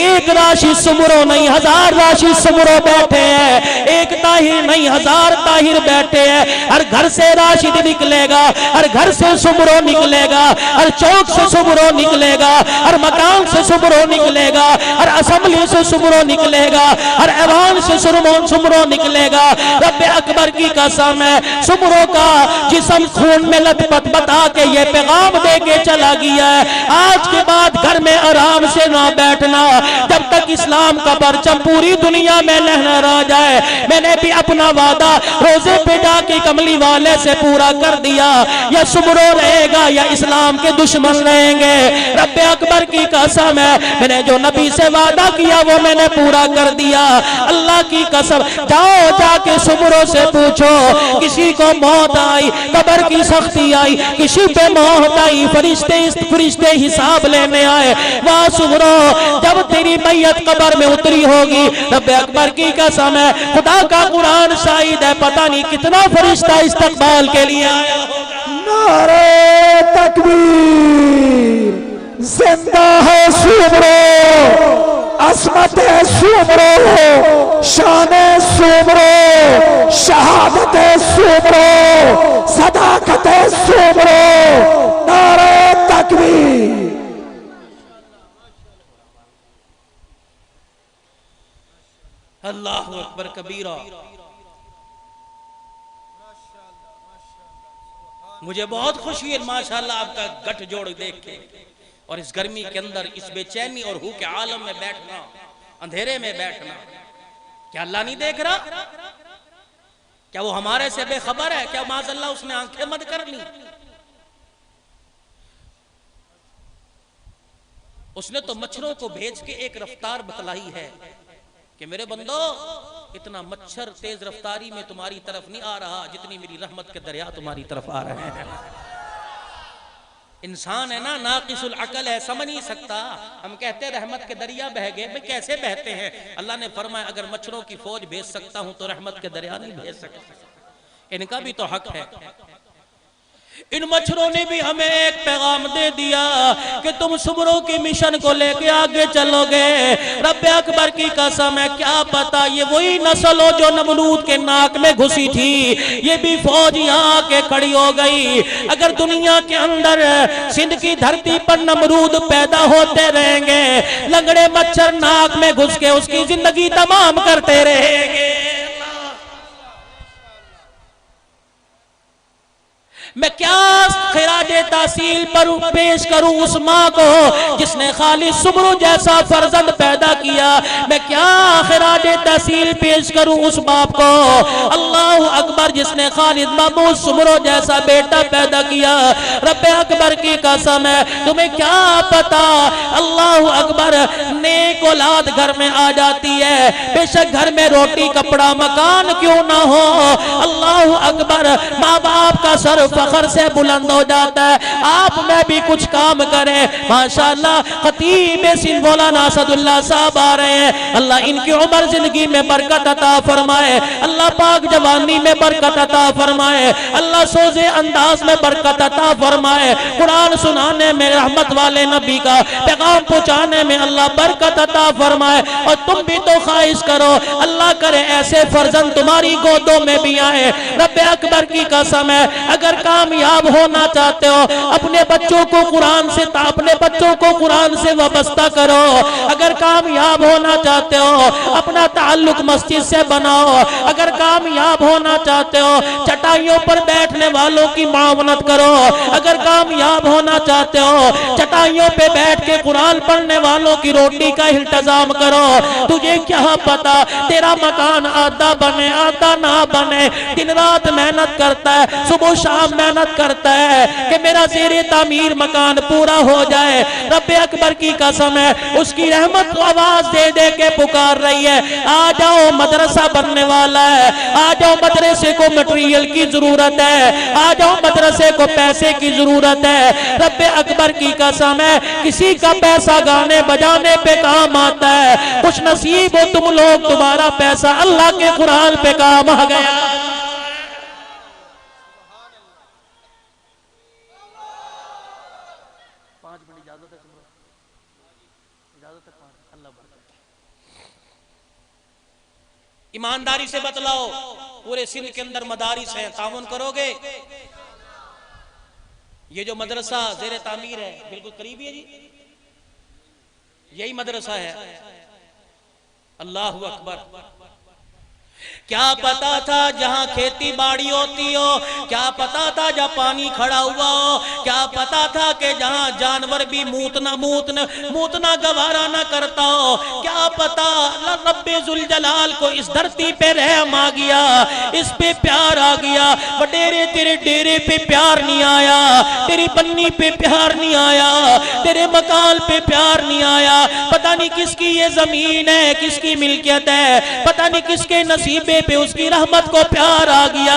एक राशि सुमरो नहीं 1000 राशि सुमरो बैठे हैं, एक ताहिर नहीं 1000 ताहिर बैठे हैं। हर घर से राशिद निकलेगा, हर घर से सुमरो निकलेगा, हर चौक से सुमरो निकलेगा, हर मकान से सुमरो निकलेगा, हर असेंबली से सुमरो निकलेगा, हर ऐवान से सुमरो निकलेगा। रब अकबर की कसम है, सुमरो का जिस्म खून में लथपथ बता के ये पैगाम दे के चला गया है, आज के बाद घर में आराम से ना बैठना जब तक इस्लाम का परचम पूरी दुनिया में लहरा जाए। मैंने भी अपना वादा रोजे पे जाके कमली वाले से पूरा कर दिया, या सुमरो रहेगा या इस्लाम के दुश्मन रहेंगे। रब्बे अकबर की कसम है, मैंने जो नबी से वादा किया वो मैंने पूरा कर दिया। अल्लाह की कसम, जाओ जाके सुमरो से पूछो, किसी को मौत आई, कब्र की सख्ती आई, किसी पे मौत आई, फरिश्ते हिसाब लेने आए, वाह सुमरो जब तेरी मैयत कब्र में उतरी होगी, रब्बे अकबर की कसम है खुदा का कुरान शाहिद है, पता नहीं कितना फरिश्ता इस्तकबाल के लिए आया होगा।
नारे तकबीर, जिंदा है सुमरो, असमत है सुमरो, शान है सुमरो, शहादत है सुमरो, सदाकत है सुमरो। नारे तकबीर।
अल्लाहु अकबर कबीरा। मुझे बहुत खुशी है माशाल्लाह आपका गठजोड़ देख के, और इस गर्मी के अंदर इस बेचैनी और हू के आलम में बैठना, अंधेरे में बैठना, क्या अल्लाह नहीं देख रहा? क्या वो हमारे से बेखबर है? क्या माज़अल्लाह उसने आंखें मत कर ली? उसने तो मच्छरों को भेज के एक रफ्तार बतलाई है कि मेरे बंदो इतना मच्छर तेज रफ्तारी में तुम्हारी तरफ नहीं आ रहा जितनी मेरी रहमत के दरिया तुम्हारी तरफ आ रहे हैं। इंसान है ना, नाकिसुल अकल है, समझ नहीं सकता। हम कहते हैं रहमत के दरिया बह गए, भाई कैसे बहते हैं? अल्लाह ने फरमाया अगर मच्छरों की फौज भेज सकता हूं तो रहमत के दरिया नहीं भेज सकता। इनका भी तो हक है। इन मच्छरों ने भी हमें एक पैगाम दे दिया कि तुम सुबरों के मिशन को लेके आगे चलोगे। रब्बे अकबर की कसम है, क्या पता ये वही नस्ल हो जो नमरूद के नाक में घुसी थी, ये भी फौज यहाँ आके खड़ी हो गई। अगर दुनिया के अंदर सिंध की धरती पर नमरूद पैदा होते रहेंगे, लंगड़े मच्छर नाक में घुस के उसकी जिंदगी तमाम करते रहेंगे। मैं क्या खिराज तासील पर पेश करूं उस माँ को जिसने खालिद सुमरू जैसा फर्जंद पैदा किया। मैं क्या खिराज तासील पेश करूं उस बाप को, अल्लाह अकबर, जिसने खालिद महमूद सुमरू जैसा बेटा पैदा किया। रब्बे अकबर की कसम है, तुम्हें क्या पता अल्लाह अकबर नेक औलाद घर में आ जाती है, बेशक घर में रोटी कपड़ा मकान क्यों ना हो, अल्लाह अकबर माँ बाप का सर फखर से बुलंद हो जाता है। आप में भी कुछ काम करें। माशाअल्लाह खतीब सिंध मौलाना असदुल्लाह साहब आ रहे हैं, अल्लाह इनकी उम्र जिंदगी में बरकत अता फरमाए, अल्लाह पाक जवानी में बरकत अता फरमाए, अल्लाह सोजे अंदाज में बरकत अता फरमाए, कुरान सुनाने में, रहमत वाले नबी का पैगाम पहुंचाने में अल्लाह बरकत अता फरमाए। और तुम भी तो ख्वाहिश करो, अल्लाह करे ऐसे फर्जंद तुम्हारी गोदों में भी आए। रब्बे अकबर की कसम है, अगर कामयाब होना चाहते हो अपने बच्चों को कुरान से वाबस्ता करो। अगर कामयाब होना चाहते हो अपना ताल्लुक मस्जिद से बनाओ। अगर कामयाब होना चाहते हो चटाइयों पर बैठने वालों की मावनत करो। अगर कामयाब होना चाहते हो चटाइयों पे बैठ के कुरान पढ़ने वालों की रोटी का इंतजाम करो। तुझे क्या पता तेरा मकान आधा बने आधा ना बने, दिन रात मेहनत करता है, सुबह शाम मेहनत करता है कि मेरा ज़ेरे तामीर मकान पूरा हो जाए। रब्बे अकबर की कसम है, उसकी रहमत को आवाज दे दे के पुकार रही है, आ जाओ मदरसा बनने वाला है, आ जाओ मदरसे को मटेरियल की जरूरत है, आ जाओ मदरसे को पैसे की जरूरत है। रब्बे अकबर की कसम है, किसी का पैसा गाने बजाने पे काम आता है, कुछ नसीब हो तुम लोग, तुम्हारा पैसा अल्लाह के कुरान पे काम आ गया। ईमानदारी से बतलाओ, पूरे सिंध के अंदर मदारिस हैं, ताउन करोगे? ये जो मदरसा ज़ेरे तामीर है बिल्कुल करीब है जी, यही मदरसा है। अल्लाहु अकबर। क्या पता था जहां खेती बाड़ी होती हो, क्या पता था जहां पानी खड़ा हुआ हो, क्या पता था कि जहां जानवर भी मूतना गवारा ना करता हो, क्या पता रब्बे जुल जलाल को इस धरती पे रहम आ गया, इस पे प्यार आ गया। बटेरे तेरे डेरे पे प्यार नहीं आया, तेरी पन्नी पे प्यार नहीं आया, तेरे मकान पे प्यार नहीं आया। पता नहीं किसकी ये जमीन है, किसकी मिल्कियत है, पता नहीं किसके नसीबे पे उसकी रहमत को प्यार आ गया।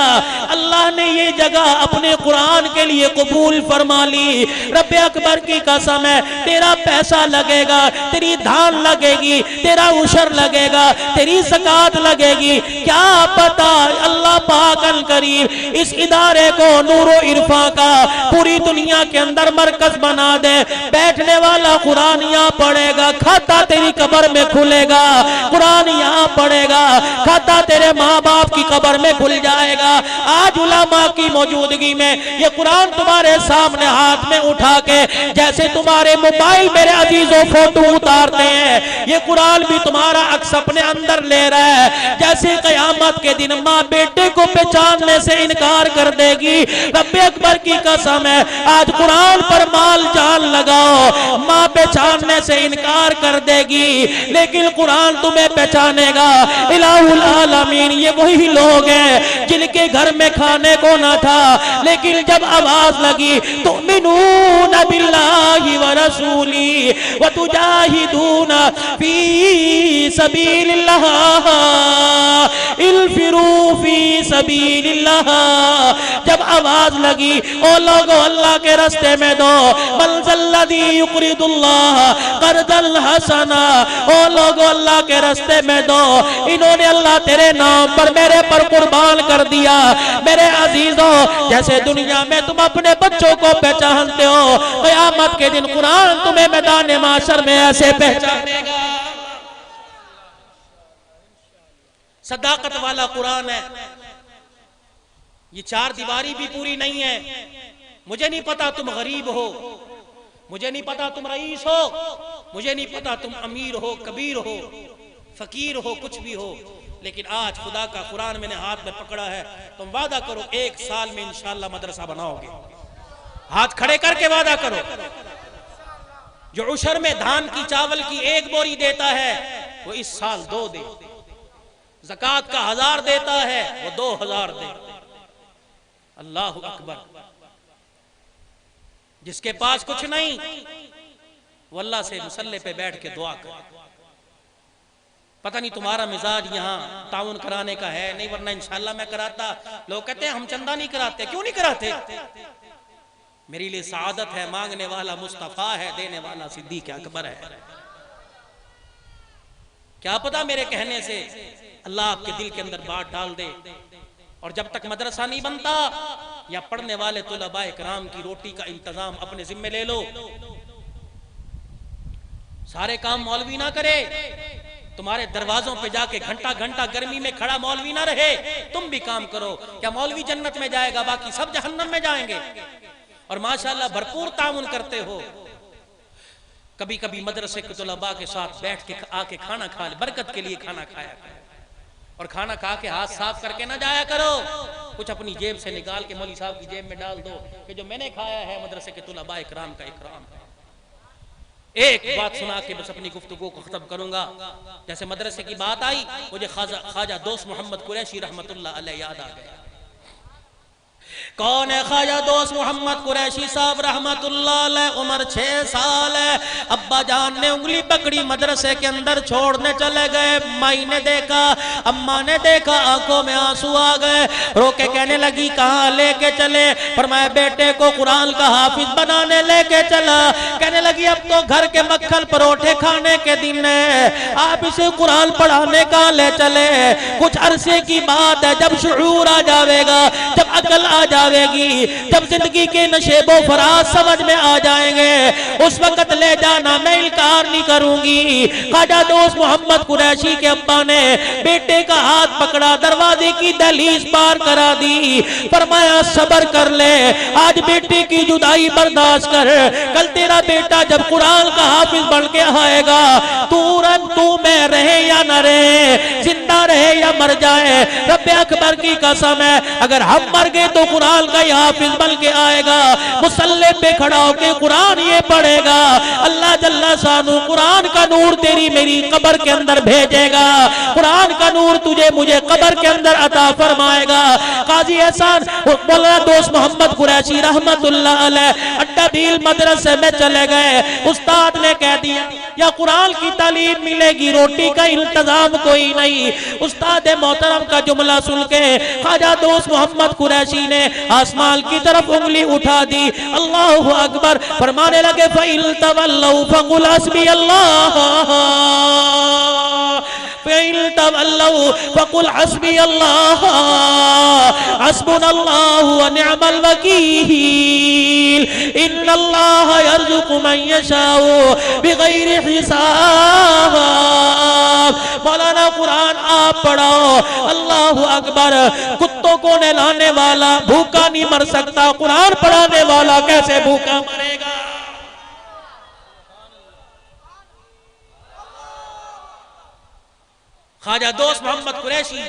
अल्लाह ने ये जगह अपने कुरान के लिए कबूल फरमा ली। रब्बे अकबर की कसम है, तेरा पैसा लगेगा, तेरी धान लगेगी, तेरा उशर लगेगा, तेरी ज़कात लगेगी। क्या पता अल्लाह पाक अल करीम इस इदारे को नूरो इरफा का पूरी दुनिया के अंदर मरकज बना दे। बैठने वाला कुरान यहाँ पढ़ेगा, खाता तेरी कब्र में खुलेगा। कुरान यहाँ पढ़ेगा, खाता तेरे माँ बाप की कब्र में खुल जाएगा। आज उलमा की मौजूदगी में ये कुरान तुम्हारे सामने हाथ में उठा के, जैसे तुम्हारे मोबाइल मेरे अजीजों फोटो उतारते हैं, ये कुरान भी तुम्हारा अक्स अपने अंदर ले रहा है। जैसे कयामत के दिन माँ बेटे को पहचान पहचानने से इनकार कर देगी। रब्बे अकबर की कसम है, आज कुरान पर माल जान लगाओ, माँ पहचानने से इनकार कर देगी लेकिन कुरान तुम्हें पहचानेगा। इलाहुल आलमीन, ये वही लोग हैं जिनके घर में खाने को ना था लेकिन जब आवाज लगी तुमिनूना बिल्लाहि व रसूली व तुजाहिदूना फी सबीलिल्लाह इल्फिरू फी सबीलिल्लाह। जब आवाज लगी ओ लोगों अल्लाह के रास्ते में दो, बलजल्लदी युकरिदुल्लाह कर्दल हसना, ओ लोगों अल्लाह के रास्ते में दो, इन्होंने अल्लाह तेरे नाम पर मेरे पर कुर्बान कर दिया। मेरे अजीजों, जैसे दुनिया में तुम अपने बच्चों को पहचानते हो, क़यामत के दिन कुरान तुम्हें मैदान माशर में ऐसे पहचानेगा। सदाकत वाला कुरान है। ये चार दीवारी भी पूरी नहीं है। मुझे नहीं पता तुम गरीब हो, मुझे नहीं पता तुम रईस हो, मुझे नहीं पता तुम अमीर हो, कबीर हो, फकीर हो, कुछ भी हो, लेकिन आज खुदा का कुरान मैंने हाथ में पकड़ा है। तुम वादा करो 1 साल में इंशाअल्लाह मदरसा बनाओगे। हाथ खड़े करके वादा करो। जो उशर में धान की चावल की 1 बोरी देता है वो इस साल 2 दे, ज़कात का 1000 देता है वो 2000 दे। अल्लाहु अकबर। जिसके पास कुछ नहीं वो अल्लाह से मुसल्ले पे बैठ के दुआ करे। पता नहीं तुम्हारा मिजाज यहाँ ताउन कराने का है नहीं, वरना इंशाअल्लाह मैं कराता। लोग कहते हैं हम चंदा नहीं कराते, क्यों नहीं कराते? मेरे लिए सआदत है, मांगने वाला मुस्तफा है, देने वाला सिद्दीक अकबर है। क्या पता मेरे कहने से अल्लाह आपके दिल के अंदर बात डाल दे। और जब तक मदरसा नहीं बनता या पढ़ने वाले तुलबाए कराम की रोटी का इंतजाम अपने जिम्मे ले लो। सारे काम मौलवी ना करे, तुम्हारे दरवाजों पे जाके घंटा घंटा गर्मी में खड़ा मौलवी ना रहे, तुम भी काम करो। क्या मौलवी जन्नत में जाएगा, बाकी सब जहन्नम में जाएंगे? और माशाल्लाह भरपूर तामुन करते हो। कभी कभी मदरसे के तुलबा के साथ बैठ के आके खाना खा ले, बरकत के लिए खाना खाया करो। और खाना खा के हाथ साफ करके ना जाया करो, कुछ अपनी जेब से निकाल के मौलवी साहब की जेब में डाल दो कि जो मैंने खाया है मदरसे के तुलबा इकराम का इकराम है। एक बात सुना के बस अपनी गुफ्तगू को खत्म करूंगा। जैसे मदरसे की बात आई, मुझे ख्वाजा दोस्त मोहम्मद कुरैशी रहमतुल्लाह अलैह याद आ गया। कौन है ख्वाजा दोस्त मोहम्मद कुरैशी साहब रहमतुल्लाह अलैह? उम्र 6 साल है। अब्बा जान ने उंगली पकड़ी, मदरसे के अंदर छोड़ने चले गए। माई ने देखा, अम्मा ने देखा, आंखों में आंसू आ गए। रोके कहने लगी कहाँ लेके चले? फरमाया बेटे को कुरान का हाफिज बनाने लेके चला। कहने लगी अब तो घर के मक्खन परोठे खाने के दिन है, आप इसे कुरान पढ़ाने का ले चले। कुछ अरसे की बात है, जब शुऊर आ जाएगा, जब अकल आ जाएगी, जब जिंदगी के नशेबो फराज समझ में आ जाएंगे, उस वक्त ले जाना, मैं इनकार नहीं करूंगी। ख्वाजा दोस्त मोहम्मद कुरैशी के अब्बा ने बेटे का हाथ पकड़ा, दरवाजे की दहलीज पार करा दी। फरमाया सब्र कर ले, आज बेटे की जुदाई बर्दाश्त कर, कल तेरा बेटा जब कुरान का हाफिज बन के आएगा, तू में रहे या न रहे, जिंदा रहे या मर जाए, रब्बे अकबर की कसम है अगर हम मर गए तो कुरान का हाफिज बन के आएगा, मुसल्ले पे खड़ा होके कुरान ये पढ़ेगा। अल्लाह जल्ला शानू कुरान का नूर तेरी मेरी कब्र के अंदर भेजेगा, कुरान का नूर तुझे मुझे कब्र के अंदर अता फरमाएगा। काजी एहसान मौलाना दोस्त मोहम्मद कुरैशी रहमतुल्लाह अलैह अड्डा भील मदरसे में चले गए। उस्ताद ने कह दिया या कुरान की तालीम मिलेगी, रोटी का इंतजाम कोई नहीं। उस्ताद मोहतरम का जुमला सुन के ख्वाजा दोस्त मोहम्मद कुरैशी ने आसमान की तरफ उंगली उठा दी, अल्लाहु अकबर फरमाने लगे फ़इल तवल्लौ फक़ुल हस्बी अल्लाह, फ़इल तवल्लौ फक़ुल हस्बी अल्लाह, हस्बुनल्लाहु व निअमल वकील, इन्नल्लाह यर्ज़ुक़ु मन यशाउ बिग़ैरि हिसाब। मौलाना कुरान आप पढ़ाओ, अल्लाहु अकबर। कुत्तों को नहलाने वाला भूखा नहीं मर सकता, कुरान पढ़ाने वाला कैसे भूखा मरेगा? ख्वाजा दोस्त मोहम्मद कुरैशी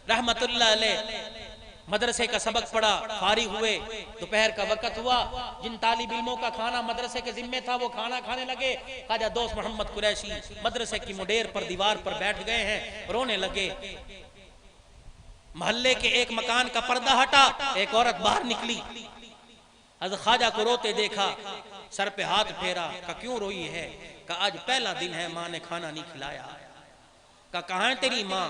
रहमतुल्लाह अलैह मदरसे का सबक पढ़ा, फारिग हुए, दोपहर का वक्त हुआ, जिन तालिब इल्मों का खाना मदरसे के जिम्मे था वो खाना खाने लगे। ख्वाजा दोस्त मोहम्मद कुरैशी मदरसे की मुडेर पर दीवार पर बैठ गए हैं, रोने लगे। मोहल्ले के एक मकान का पर्दा हटा, एक औरत बाहर निकली, हज़रत ख्वाजा को रोते देखा, सर पे हाथ फेरा, का क्यों रोई है? का आज पहला दिन है, माँ ने खाना नहीं खिलाया। का कहाँ है तेरी माँ?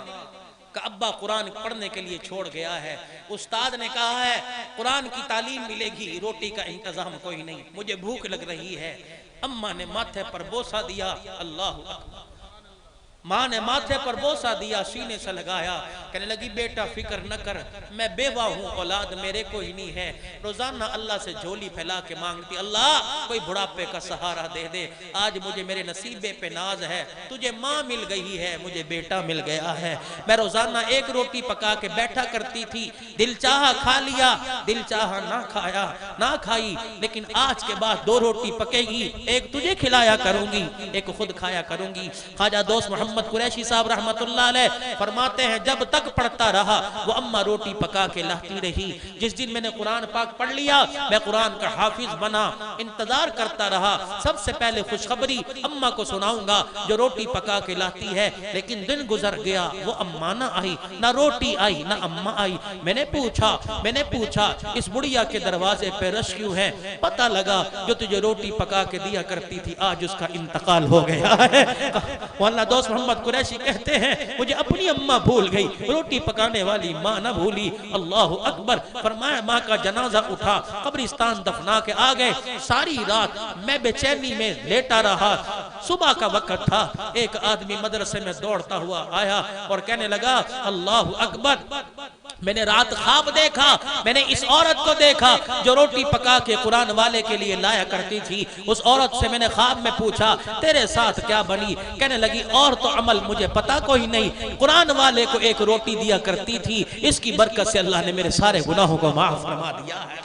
का अब्बा कुरान पढ़ने के लिए छोड़ गया है, उस्ताद ने कहा है कुरान की तालीम मिलेगी, रोटी का इंतजाम कोई नहीं, मुझे भूख लग रही है। अम्मा ने माथे पर बोसा दिया, अल्लाह अकबर। माँ ने माथे पर बोसा दिया, सीने से लगाया, कहने लगी बेटा फिक्र न कर, मैं बेवा हूँ, औलाद मेरे कोई नहीं है। रोजाना अल्लाह से झोली फैला के मांगती, अल्लाह कोई बुढ़ापे का सहारा दे दे। आज मुझे मेरे नसीबे पे नाज है, तुझे माँ मिल गई है, मुझे बेटा मिल गया है। मैं रोजाना एक रोटी पका के बैठा करती थी, दिल चाहा खा लिया, दिल चाहा ना खाया ना खाई, लेकिन आज के बाद 2 रोटी पकेगी, एक तुझे खिलाया करूंगी, एक खुद खाया करूंगी। ख्वाजा दोस्त मोहम्मद कुरैशी साहब रहमतुल्लाह अलैह फरमाते हैं जब तक पढ़ता रहा वो अम्मा रोटी पका के लाती रही। जिस दिन मैंने कुरान पाक पढ़ लिया, मैं कुरान का हाफिज बना, इंतजार करता रहा, सबसे पहले खुशखबरी अम्मा को सुनाऊंगा जो रोटी पका के लाती है। लेकिन दिन गुजर गया, वो अम्मा ना आई, ना रोटी आई, ना अम्मा आई। मैंने पूछा इस बुढ़िया के दरवाजे पे रश क्यों है? पता लगा जो तुझे रोटी पका के दिया करती थी आज उसका इंतकाल हो गया है। वल्लाह दोस्त मोहम्मद कुरैशी कहते हैं मुझे अपनी अम्मा भूल गई, रोटी पकाने वाली माँ ना भूली। अल्लाह अकबर। फरमाया माँ का जनाजा उठा, कब्रिस्तान दफना के आ गए। सारी रात मैं बेचैनी में लेटा रहा। सुबह का वक्त था, एक आदमी मदरसे में दौड़ता हुआ आया और कहने लगा अल्लाह अकबर, मैंने रात ख्वाब देखा, मैंने इस औरत को देखा जो रोटी पका के कुरान वाले के लिए लाया करती थी। उस औरत से मैंने ख्वाब में पूछा तेरे साथ क्या बनी? कहने लगी और तो अमल मुझे पता कोई नहीं, कुरान वाले को एक रोटी दिया करती थी, इसकी बरकत से अल्लाह ने मेरे सारे गुनाहों को माफ फरमा दिया है।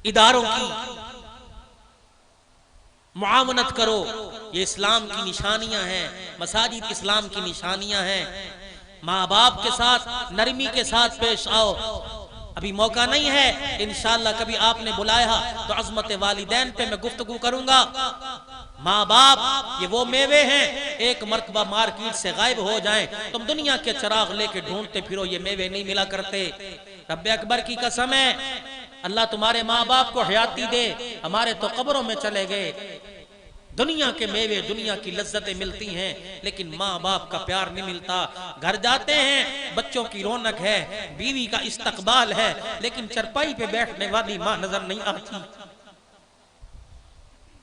इदारों की मुआवनत करो, ये इस्लाम की निशानियां हैं, मसाजिद इस्लाम की निशानियां हैं। माँ बाप के साथ नरमी के साथ पेश आओ। अभी मौका नहीं है, इंशाअल्लाह कभी आपने बुलाया तो अज़मत वालिदैन पे मैं गुफ्तगू करूंगा। माँ बाप ये वो मेवे हैं, एक मर्तबा मार्केट से गायब हो जाएं, तुम दुनिया के चिराग लेके ढूंढते फिरो, ये मेवे नहीं मिला करते। रब्बे अकबर की कसम है, अल्लाह तुम्हारे माँ बाप को हयाती दे, हमारे तो कब्रों में चले गए। दुनिया के मेवे, दुनिया की लज्जतें मिलती हैं, लेकिन माँ बाप का प्यार नहीं मिलता। घर जाते हैं, बच्चों की रौनक है, बीवी का इस्तकबाल है, लेकिन चरपाई पे बैठने वाली माँ नजर नहीं आती।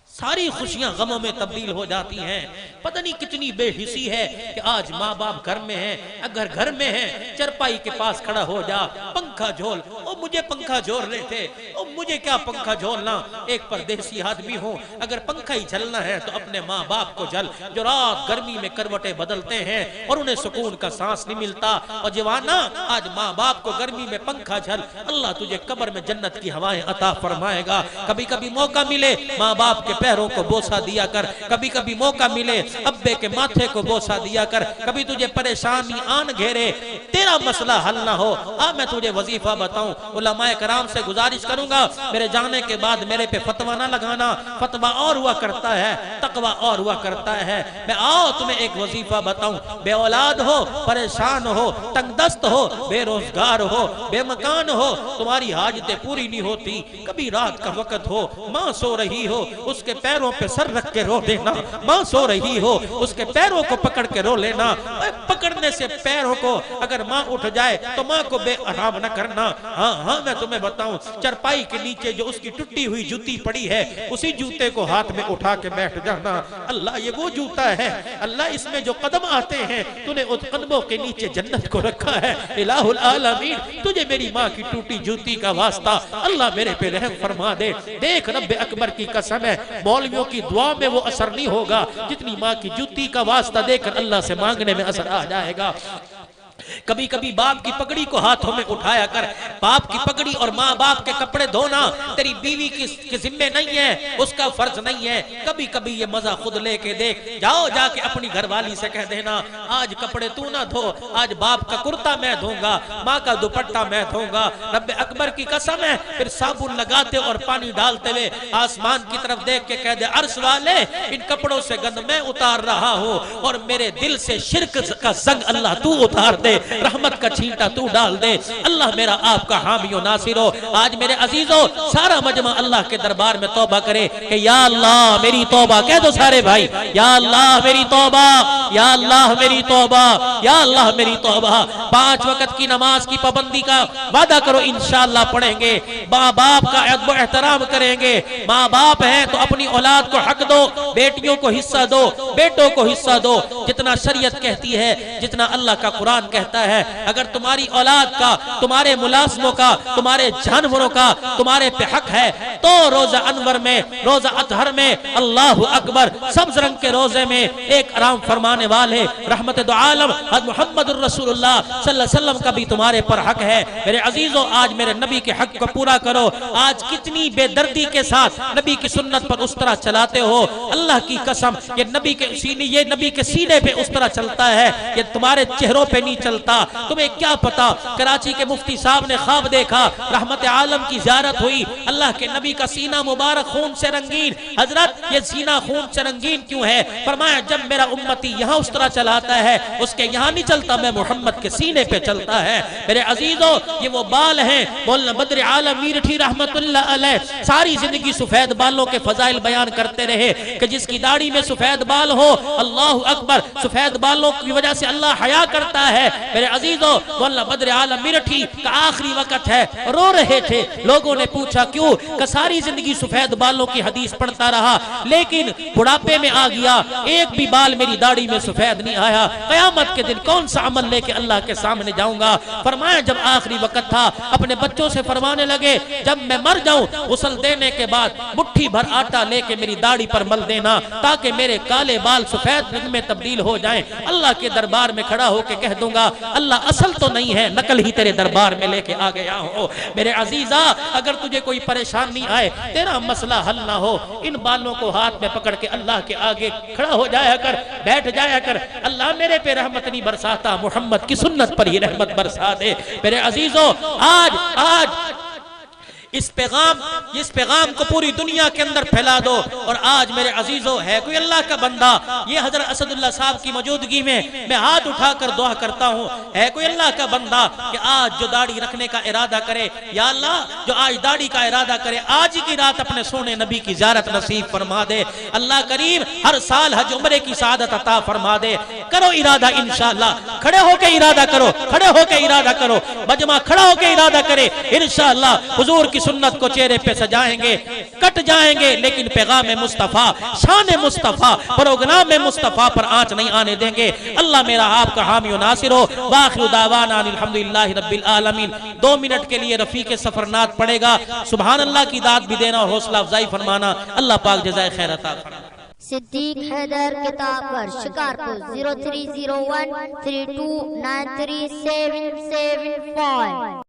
सारी खुशियां गमों में तब्दील हो जाती हैं। पता नहीं कितनी बेहिसी है कि आज माँ बाप घर में हैं, अगर घर में हैं चरपाई के पास खड़ा हो जा, पंखा झोल, ओ मुझे पंखा झोल रहे थे, ओ मुझे क्या पंखा झोलना, एक परदेसी आदमी हूँ, अगर पंखा ही झलना है तो अपने माँ बाप को झल, जो रात गर्मी में करवटें बदलते हैं और उन्हें सुकून का सांस नहीं मिलता। और जवाना आज माँ बाप को गर्मी में पंखा झल, अल्लाह तुझे कब्र में जन्नत की हवाएं अता फरमाएगा। कभी कभी मौका मिले माँ बाप के पैरों को बोसा दिया कर, कभी कभी मौका मिले अब्बे के माथे को बोसा दिया कर। कभी तुझे परेशानी आन घेरे, तेरा मसला हल ना हो, आ मैं तुझे वजीफा बताऊं। उलमाए कराम से गुजारिश करूंगा मेरे जाने के बाद मेरे पे फतवा ना लगाना, फतवा और हुआ करता है, तकवा और हुआ करता है। मैं आओ तुम्हें एक वजीफा बताऊं, बे औलाद हो, परेशान हो, तंगदस्त हो, बेरोजगार हो, बेमकान हो, तुम्हारी हाजतें पूरी नहीं होती, कभी रात का वक्त हो, माँ सो रही हो, उसके पैरों पे सर रख के रो देना, माँ सो रही हो, उसके पैरों को पकड़ के रो लेना। पकड़ने से पैरों को अगर माँ उठ जाए तो माँ को बेआराम न करना। हाँ हाँ मैं तुम्हें बताऊं, चरपाई के नीचे जो उसकी टूटी हुई जूती पड़ी है, उसी जूते को हाथ में उठा के बैठ जाना। अल्लाह ये वो जूता है, अल्लाह इसमें जो कदम आते हैं तूने उस कदमों के नीचे जन्नत को रखा है। इलाहुल आलमीन तुझे मेरी माँ की टूटी जूती का वास्ता अल्लाह मेरे पे रहम फरमा दे। देख रब्बे अकबर की कसम है, मौलवियों की दुआ में वो असर नहीं होगा जितनी माँ की जूती का वास्ता देकर अल्लाह से मांगने में असर आ जाएगा। कभी कभी बाप की पगड़ी को हाथों में उठाया कर। बाप की पगड़ी और माँ बाप के कपड़े धोना तेरी बीवी की जिम्मे नहीं है, उसका फर्ज नहीं है। कभी कभी ये मजा खुद लेके देख। जाओ जाके अपनी घरवाली से कह देना आज कपड़े तू ना धो, आज बाप का कुर्ता मैं धोऊंगा, माँ का दुपट्टा मैं धोऊंगा। रब्बे अकबर की कसम है। फिर साबुन लगाते और पानी डालते हुए आसमान की तरफ देख के कह दे अर्श वाले इन कपड़ों से गंद मैं उतार रहा हूँ और मेरे दिल से शिर्क का जंग अल्लाह तू उतार दे, रहमत का छींटा तू डाल दे। अल्लाह मेरा आपका हामी और नासिर हो। आज मेरे अजीजों सारा मजमा अल्लाह के दरबार में तौबा करे कि या अल्लाह मेरी तौबा। कह दो सारे भाई या अल्लाह मेरी तौबा, या अल्लाह मेरी तौबा, या अल्लाह मेरी तौबा। 5 वक्त की नमाज की पाबंदी का वादा करो, इंशाअल्लाह पढ़ेंगे। माँ बाप का अदब एहतराम करेंगे। माँ बाप है तो अपनी औलाद को हक दो, बेटियों को हिस्सा दो, बेटों को हिस्सा दो, जितना शरीयत कहती है, जितना अल्लाह का कुरान कहता है। अगर तुम्हारी औलाद का, तुम्हारे मुलाजमों का, तुम्हारे जानवरों का तुम्हारे पे हक है तो रोजा अनवर में, रोजा अतहर में, अल्लाह अकबर सब्ज रंग के रोजे में एक आराम फरमाने वाले रहमत दो आलम मोहम्मद रसूलुल्लाह सल्लल्लाहु अलैहि वसल्लम का भी तुम्हारे पर हक है। मेरे अजीजों आज मेरे नबी के हक को पूरा करो। आज कितनी बेदर्दी के साथ नबी की सुन्नत पर उस तरह चलाते हो। अल्लाह की कसम ये नबी के सीने पे उस तरह चलता है, ये तुम्हारे चेहरों पे नहीं चलता। तुम्हें क्या पता कराची के मुफ्ती साहब ने ख्वाब देखा, रहमत आलम की ज़ियारत हुई, अल्लाह के नबी का सीना मुबारक खून से रंगीन। हजरत ये सीना खून से रंगीन क्यों है? फरमाया जब मेरा उम्मती यहाँ उस तरह चलाता है उसके यहाँ नहीं चलता, मैं मोहम्मद के सीने पे चलता है। मेरे अजीजों ये वो बाल हैं, मौलाना बद्र आलम मीरठी रहमतुल्लाह अलैह सारी जिंदगी सफेद बालों के फजाइल बयान करते रहे कि जिसकी दाढ़ी में सफेद बाल हो, अल्लाह अकबर, सफेद बालों की वजह से अल्लाह हया करता है। मेरे अजीजों मौलाना बद्र आलम मीरठी का आखिरी वक्त है, रो रहे थे। लोगों ने पूछा क्यों? कि सारी जिंदगी सफेद बालों की हदीस पढ़ता रहा लेकिन बुढ़ापे में आ गया, एक भी बाल मेरी दाढ़ी में सफेद नहीं आया। कयामत के दिन कौन सा अमल लेके अल्लाह के सामने जाऊंगा? फरमाया जब आखिरी वक्त था अपने बच्चों से फरमाने लगे जब मैं मर जाऊं गुस्ल देने के बाद मुट्ठी भर आटा लेके मेरी दाढ़ी पर मल देना ताकि मेरे काले बाल सफेद रंग में तब्दील हो जाएं। अल्लाह के दरबार में खड़ा होकर कह दूंगा अल्लाह असल तो नहीं है, नकल ही तेरे दरबार में लेके आ गया हो। मेरे अजीजा अगर तुझे कोई परेशानी आए, तेरा मसला हल ना हो, इन बालों को हाथ में पकड़ के अल्लाह के आगे खड़ा हो जाया कर, बैठ जाया कर। अल्लाह मेरे पे रहमत नहीं बरसाता, मोहम्मद की सुन्नत पर ही रहमत बरसा दे। मेरे अजीजों आज इस पैगाम को पूरी दुनिया के अंदर फैला दो। और आज मेरे अजीजों है कोई अल्लाह का बंदा, ये हजरत असदुल्लाह साहब की मौजूदगी में मैं हाथ उठाकर दुआ करता हूँ, है कोई अल्लाह का बंदा कि आज जो दाढ़ी रखने का इरादा करे, या अल्लाह जो आज दाढ़ी का इरादा करे आज ही की रात अपने सोने नबी की ज़ियारत नसीब फरमा दे। अल्लाह करीम हर साल हज उम्रे की सादत अता फरमा दे। करो इरादा इंशाअल्लाह, खड़े होके इरादा करो, खड़े होके इरादा करो, मजमा खड़ा होके इरादा करे। इंशाअल्लाह हुजूर की सुन्नत को चेहरे पे सजाएंगे, कट जाएंगे लेकिन पैगाम मुस्तफा, शान मुस्तफा, प्रोग्राम मुस्तफा पर आंच नहीं आने देंगे। अल्लाह मेरा आपका हामी और नासिर हो। वाखिरु दावाना अल्हम्दुलिल्लाहि रब्बिल आलमीन। 2 मिनट के लिए रफीक सफरनात पड़ेगा। सुभान अल्लाह की दाद भी देना और हौसला अफजाई फरमाना। अल्लाह पाक जज़ाए खैर अता फरमाए।
सिद्दीक हैदर किताबगर शिकारपुर 030132937775।